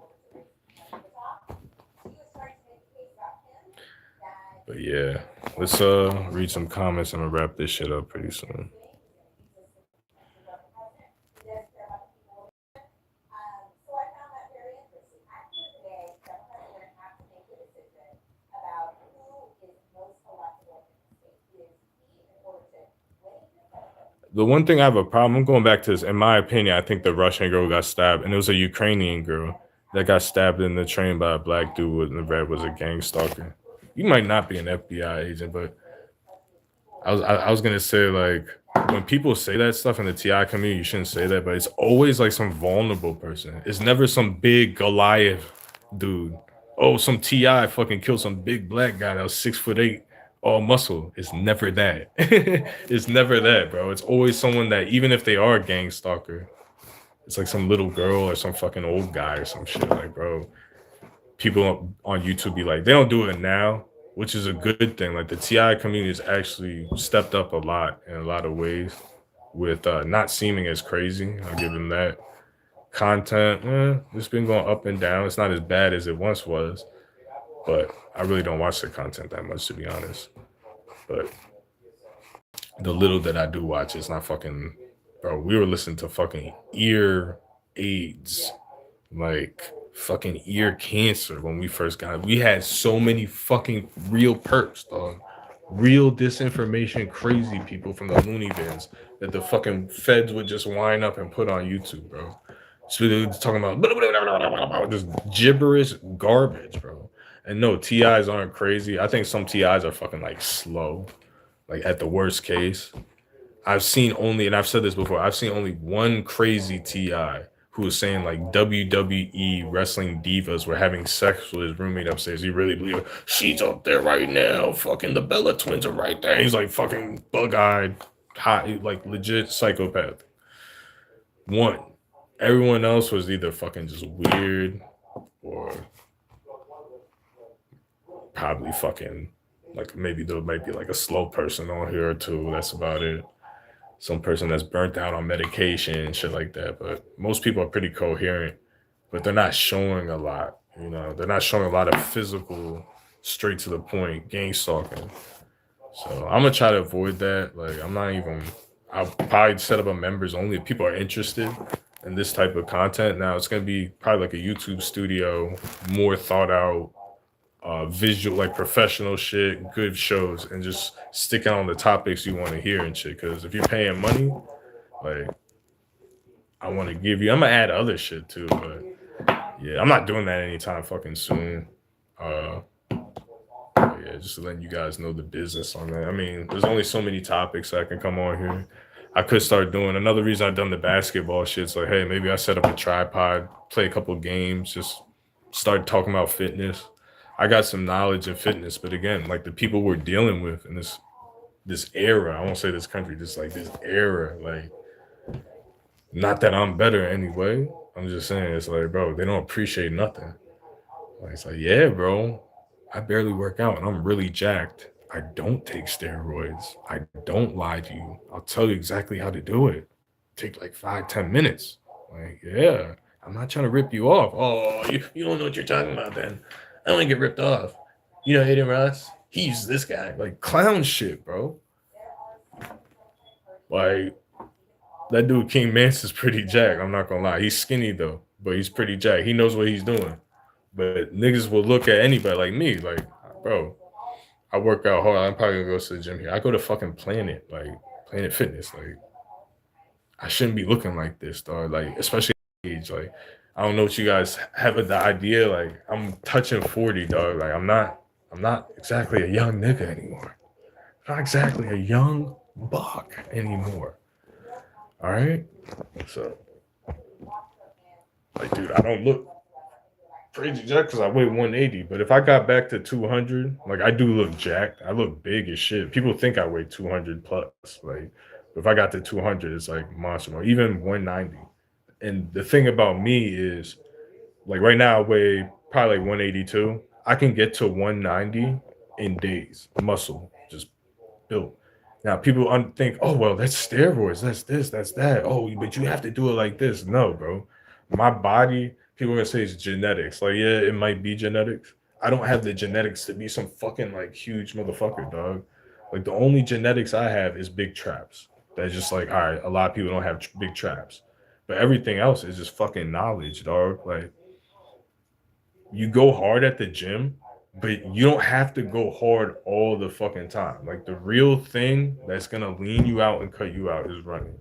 But yeah, let's read some comments. I'm gonna wrap this shit up pretty soon. The one thing I have a problem, I'm going back to this, in my opinion, I think the Russian girl got stabbed, and it was a Ukrainian girl that got stabbed in the train by a black dude, and the red was a gang stalker. You might not be an FBI agent, but I was gonna say, like, when people say that stuff in the TI community, you shouldn't say that, but it's always like some vulnerable person. It's never some big Goliath dude. Oh, some TI fucking killed some big black guy that was 6'8", all muscle. It's never that. It's never that, bro. It's always someone that, even if they are a gang stalker, it's like some little girl or some fucking old guy or some shit. Like, bro, people on YouTube be like, they don't do it now, which is a good thing. Like, the TI community has actually stepped up a lot in a lot of ways with not seeming as crazy. I'll give them that. Content, it's been going up and down. It's not as bad as it once was, but I really don't watch the content that much, to be honest. But the little that I do watch, it's not fucking, bro, we were listening to fucking ear aids, like fucking ear cancer when we first got it. We had so many fucking real perks, dog. Real disinformation, crazy people from the loony bins that the fucking feds would just line up and put on YouTube, bro. So they're talking about just gibberish garbage, bro. And no, TIs aren't crazy. I think some TIs are fucking like slow, like at the worst case. I've seen only, and I've said this before, I've seen only one crazy TI who was saying like WWE wrestling divas were having sex with his roommate upstairs. He really believed it. She's up there right now. Fucking the Bella twins are right there. He's like fucking bug-eyed, hot, like legit psychopath. One. Everyone else was either fucking just weird or probably fucking like maybe there might be like a slow person on here or two. That's about it. Some person that's burnt out on medication and shit like that. But most people are pretty coherent, but they're not showing a lot. You know, they're not showing a lot of physical, straight to the point gang stalking. So I'm gonna try to avoid that. Like I'm not even. I'll probably set up a members only if people are interested in this type of content. Now it's gonna be probably like a YouTube studio, more thought out, visual, like professional shit, good shows, and just sticking on the topics you want to hear and shit. Because if you're paying money, like I want to give you, I'm gonna add other shit too. But yeah, I'm not doing that anytime fucking soon. Uh, yeah, just letting you guys know the business on that. I mean, there's only so many topics I can come on here. I could start doing another reason I've done the basketball shit's like, hey, maybe I set up a tripod, play a couple games, just start talking about fitness. I got some knowledge in fitness, but again, like the people we're dealing with in this era, I won't say this country, just like this era, like not that I'm better anyway. I'm just saying it's like, bro, they don't appreciate nothing. Like it's like, yeah, bro, I barely work out and I'm really jacked. I don't take steroids. I don't lie to you. I'll tell you exactly how to do it. Take like 5, 10 minutes. Like, yeah, I'm not trying to rip you off. Oh, you don't know what you're talking about then. I don't want to get ripped off. You know Aiden Ross? He uses this guy. Like clown shit, bro. Like that dude King Manson's pretty jacked. I'm not gonna lie. He's skinny though, but he's pretty jacked. He knows what he's doing. But niggas will look at anybody like me, like, bro, I work out hard. I'm probably gonna go to the gym here. I go to fucking Planet, like Planet Fitness. Like, I shouldn't be looking like this, dog. Like, especially at age. Like, I don't know what you guys have the idea. Like, I'm touching 40, dog. Like, I'm not exactly a young nigga anymore. I'm not exactly a young buck anymore. All right. So, like, dude, I don't look crazy jacked because I weigh 180. But if I got back to 200, like I do look jacked. I look big as shit. People think I weigh 200 plus. Like if I got to 200, it's like monster. Or even 190. And the thing about me is, like right now I weigh probably like 182. I can get to 190 in days. Muscle just built. Now people think, oh well, that's steroids, that's this, that's that. Oh, but you have to do it like this. No, bro. My body, people are gonna say it's genetics. Like, yeah, it might be genetics. I don't have the genetics to be some fucking like huge motherfucker, dog. Like the only genetics I have is big traps. That's just like, all right, a lot of people don't have big traps. But everything else is just fucking knowledge, dog. Like you go hard at the gym, but you don't have to go hard all the fucking time. Like the real thing that's gonna lean you out and cut you out is running.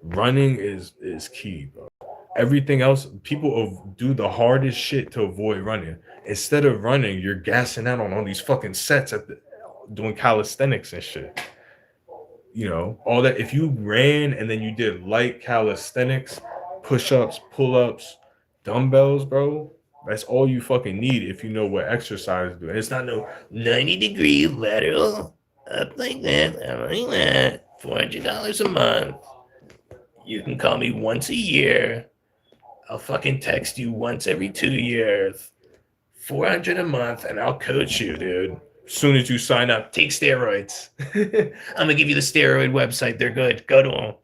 Running is key, bro. Everything else, people do the hardest shit to avoid running. Instead of running, you're gassing out on all these fucking sets doing calisthenics and shit. You know, all that. If you ran and then you did light calisthenics, push-ups, pull-ups, dumbbells, bro, that's all you fucking need if you know what exercise to do. And it's not no 90-degree lateral up like that, like that. $400 a month. You can call me once a year. I'll fucking text you once every 2 years. $400 a month, and I'll coach you, dude. As soon as you sign up, take steroids. I'm gonna give you the steroid website. They're good. Go to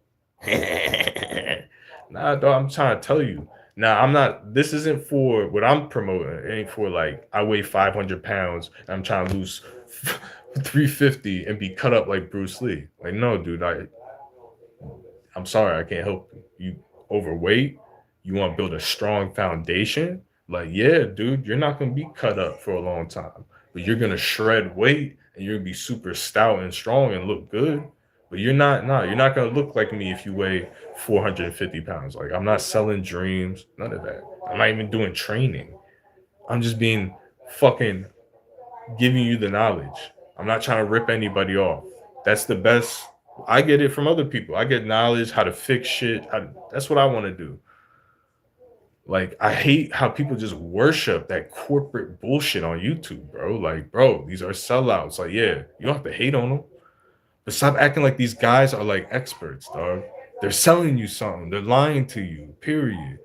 them. Nah, dog, I'm trying to tell you. Now, I'm not. This isn't for what I'm promoting. It ain't for like I weigh 500 pounds and I'm trying to lose 350 and be cut up like Bruce Lee. Like, no, dude. I'm sorry, I can't help you. You overweight. You want to build a strong foundation. Like, yeah, dude, you're not gonna be cut up for a long time, but you're gonna shred weight and you're gonna be super stout and strong and look good. But you're not. Nah, you're not gonna look like me if you weigh 450 pounds. Like, I'm not selling dreams. None of that. I'm not even doing training. I'm just being fucking giving you the knowledge. I'm not trying to rip anybody off. That's the best. I get it from other people. I get knowledge how to fix shit. That's what I want to do. Like, I hate how people just worship that corporate bullshit on YouTube, bro. Like, bro, these are sellouts. Like, yeah, you don't have to hate on them, but stop acting like these guys are like experts, dog. They're selling you something. They're lying to you. Period.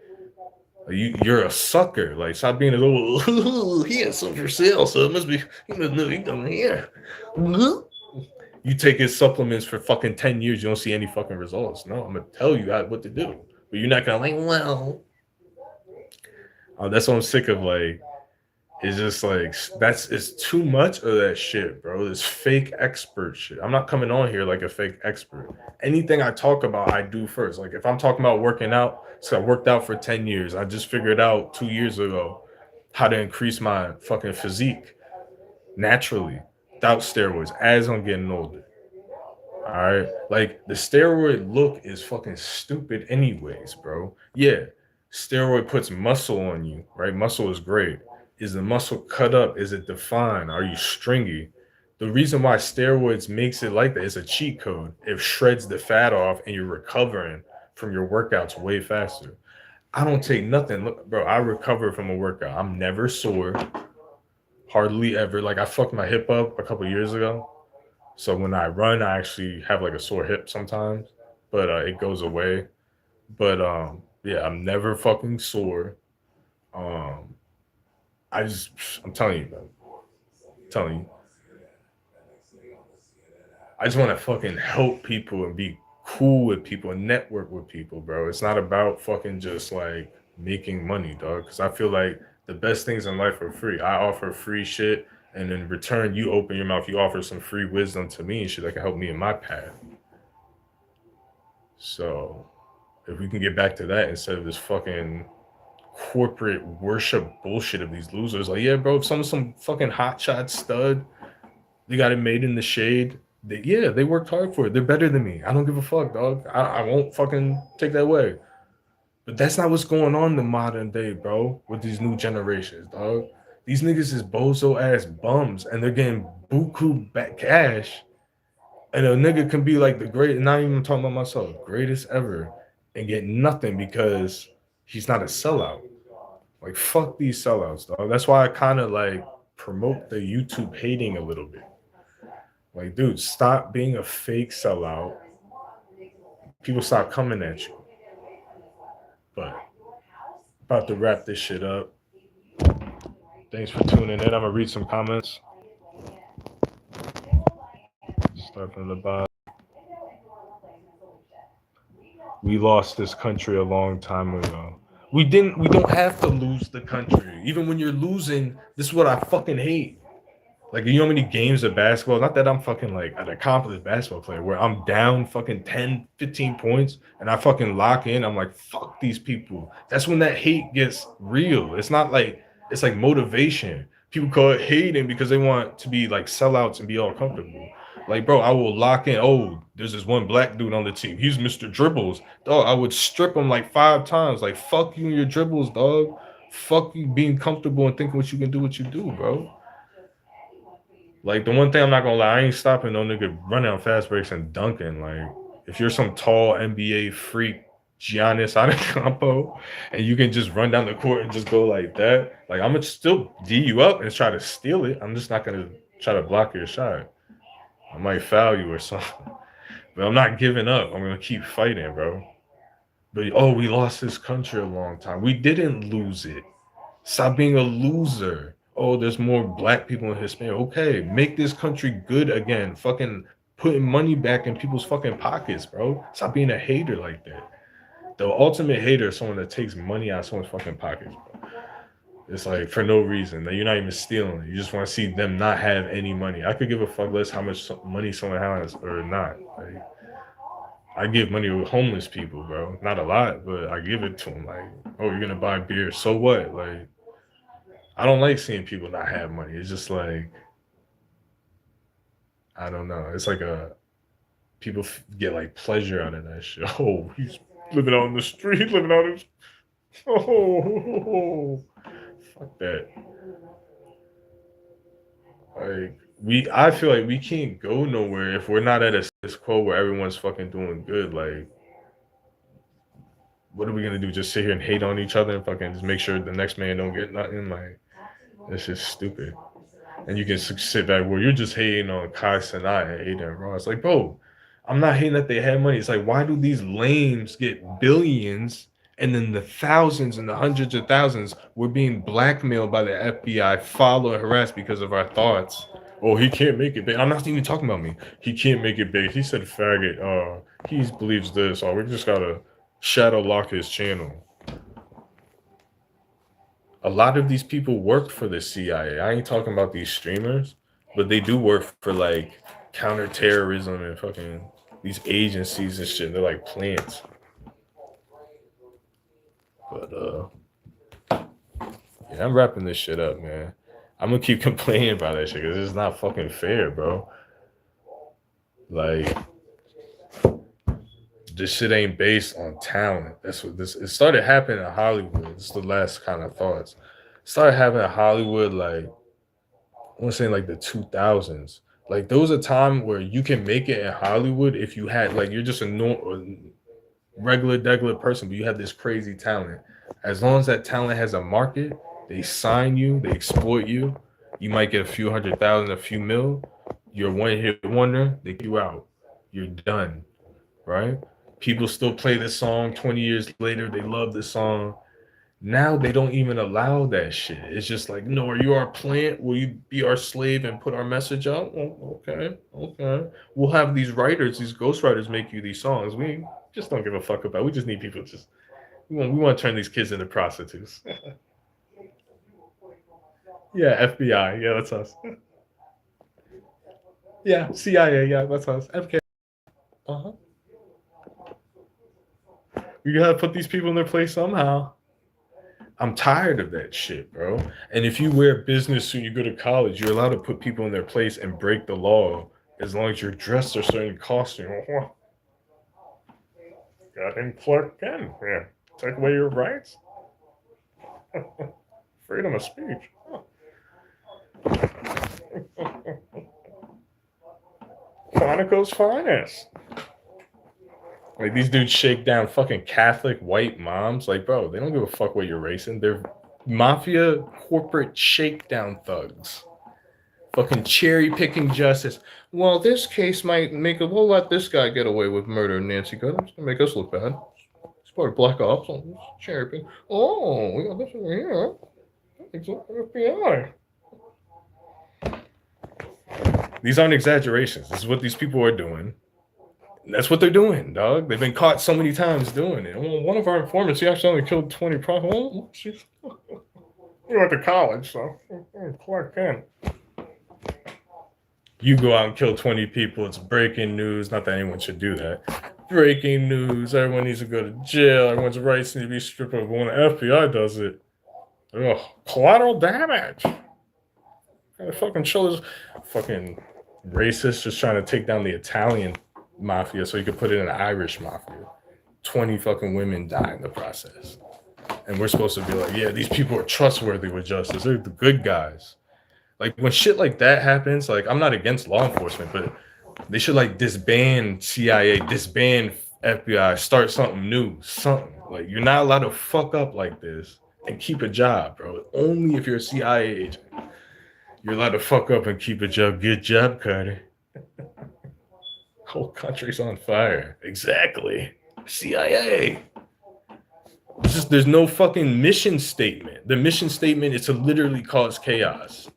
You're a sucker. Like, stop being a little. He has something for sale, so it must be. He must know he coming here. You take his supplements for fucking 10 years, you don't see any fucking results. No, I'm gonna tell you what to do, but you're not gonna like. Well, that's what I'm sick of. Like, it's just like it's too much of that shit, bro. This fake expert shit. I'm not coming on here like a fake expert. Anything I talk about, I do first. Like if I'm talking about working out, so I worked out for 10 years. I just figured out 2 years ago how to increase my fucking physique naturally without steroids as I'm getting older. All right. Like the steroid look is fucking stupid anyways, bro. Yeah. Steroid puts muscle on you, right? Muscle is great. Is the muscle cut up? Is it defined? Are you stringy? The reason why steroids makes it like that is a cheat code. It shreds the fat off and you're recovering from your workouts way faster. I don't take nothing. Look, bro, I recover from a workout. I'm never sore, hardly ever. Like I fucked my hip up a couple years ago. So when I run, I actually have like a sore hip sometimes, but it goes away. But yeah, I'm never fucking sore. Um, I'm telling you, man, I'm telling you, I just want to fucking help people and be cool with people and network with people, bro. It's not about fucking just like making money, dog. Because I feel like the best things in life are free. I offer free shit, and in return, you open your mouth, you offer some free wisdom to me and shit that can help me in my path. So if we can get back to that instead of this fucking corporate worship bullshit of these losers, like, yeah, bro, if someone's some fucking hotshot stud, they got it made in the shade. They worked hard for it. They're better than me. I don't give a fuck, dog. I won't fucking take that away. But that's not what's going on in the modern day, bro, with these new generations, dog. These niggas is bozo ass bums and they're getting buku back cash. And a nigga can be like the great, not even talking about myself, greatest ever, and get nothing because he's not a sellout. Like fuck these sellouts, dog. That's why I kind of like promote the YouTube hating a little bit. Like, dude, stop being a fake sellout. People stop coming at you. But about to wrap this shit up. Thanks for tuning in. I'm gonna read some comments. Start from the bottom. We lost this country a long time ago. We don't have to lose the country. Even when you're losing, this is what I fucking hate. Like, you know how many games of basketball? Not that I'm fucking like an accomplished basketball player where I'm down fucking 10, 15 points and I fucking lock in. I'm like, fuck these people. That's when that hate gets real. It's not like, it's like motivation. People call it hating because they want to be like sellouts and be all comfortable. Like, bro, I will lock in. Oh, there's this one black dude on the team. He's Mr. Dribbles. Dog, I would strip him like 5 times. Like, fuck you and your dribbles, dog. Fuck you being comfortable and thinking what you can do, what you do, bro. Like the one thing I'm not gonna lie, I ain't stopping no nigga running on fast breaks and dunking. Like if you're some tall NBA freak Giannis Antetokounmpo and you can just run down the court and just go like that, like I'm gonna still D you up and try to steal it. I'm just not gonna try to block your shot. I might foul you or something, but I'm not giving up. I'm gonna keep fighting, bro. But oh, we lost this country a long time. We didn't lose it. Stop being a loser. Oh, there's more black people in Hispanic. Okay, make this country good again. Fucking putting money back in people's fucking pockets, bro. Stop being a hater like that. The ultimate hater is someone that takes money out of someone's fucking pockets, bro. It's like for no reason. That you're not even stealing. You just want to see them not have any money. I could give a fuck less how much money someone has or not. Like, I give money to homeless people, bro. Not a lot, but I give it to them. Like, oh, you're gonna buy beer. So what? Like, I don't like seeing people not have money. It's just like I don't know. It's like a people get like pleasure out of that shit. Oh, he's living out in the street, living out in. Oh, fuck that. Like I feel like we can't go nowhere if we're not at a status quo where everyone's fucking doing good. Like, what are we gonna do? Just sit here and hate on each other and fucking just make sure the next man don't get nothing? Like, that's just stupid. And you can sit back where you're just hating on Kai Sinat and Aiden Ross. Like, bro, I'm not hating that they have money. It's like, why do these lames get billions and then the thousands and the hundreds of thousands we're being blackmailed by the FBI, followed and harassed because of our thoughts? Oh, he can't make it big. I'm not even talking about me. He can't make it big. He said faggot. He believes this. Oh, we just gotta shadow lock his channel. A lot of these people work for the CIA. I ain't talking about these streamers, but they do work for like counterterrorism and fucking these agencies and shit. They're like plants. But yeah, I'm wrapping this shit up, man. I'm gonna keep complaining about that shit because it's not fucking fair, bro. Like, this shit ain't based on talent. That's what this. It started happening in Hollywood. This is the last kind of thoughts. It started happening in Hollywood, like I want to say like the 2000s. Like there was a time where you can make it in Hollywood if you had like you're just a regular degular person, but you have this crazy talent. As long as that talent has a market, they sign you, they exploit you. You might get a few 100,000, a few mil. You're a one-hit wonder. They kick you out. You're done, right? People still play this song 20 years later. They love the song. Now they don't even allow that shit. It's just like, no, are you our plant? Will you be our slave and put our message out? Oh, okay. We'll have these writers, these ghostwriters make you these songs. We just don't give a fuck about it. We just need people just, we want to turn these kids into prostitutes. Yeah, FBI. Yeah, that's us. Yeah, CIA. Yeah, that's us. FK. Uh-huh. We gotta put these people in their place somehow. I'm tired of that shit, bro. And if you wear a business suit, you go to college, you're allowed to put people in their place and break the law as long as you're dressed a certain costume. Got him Clark Kent. Yeah. Take away your rights. Freedom of speech. Quantico's finest. Like these dudes shake down fucking Catholic white moms. Like, bro, they don't give a fuck what you're racing. They're mafia corporate shakedown thugs. Fucking cherry picking justice. Well, this case might make we'll let this guy get away with murder, Nancy Good. It's gonna make us look bad. It's part of Black Ops. Cherry pick. Oh, we got this over here. It's FBI. These aren't exaggerations. This is what these people are doing. That's what they're doing, dog. They've been caught so many times doing it. Well, one of our informants, he actually only killed 20 prostitutes. We went to college, so Clark Kent. You go out and kill 20 people. It's breaking news. Not that anyone should do that. Breaking news. Everyone needs to go to jail. Everyone's rights need to be stripped of. When the FBI does it, ugh, collateral damage. Kind of fucking show this fucking racist just trying to take down the Italian mafia so you could put it in an Irish mafia. 20 fucking women die in the process. And we're supposed to be like, yeah, these people are trustworthy with justice. They're the good guys. Like when shit like that happens, like I'm not against law enforcement, but they should like disband CIA, disband FBI, start something new, something. Like you're not allowed to fuck up like this and keep a job, bro. Only if you're a CIA agent. You're allowed to fuck up and keep a job. Good job, Carter. Whole country's on fire. Exactly. CIA. There's no fucking mission statement. The mission statement is to literally cause chaos.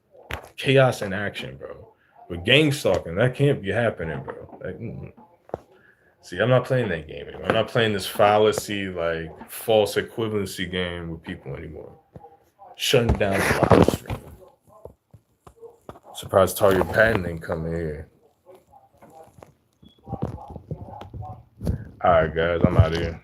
Chaos in action, bro. But gang stalking, that can't be happening, bro. Like, see, I'm not playing that game anymore. I'm not playing this fallacy, like false equivalency game with people anymore. Shutting down the live stream. Surprised Target Patent ain't coming here. All right, guys, I'm out of here.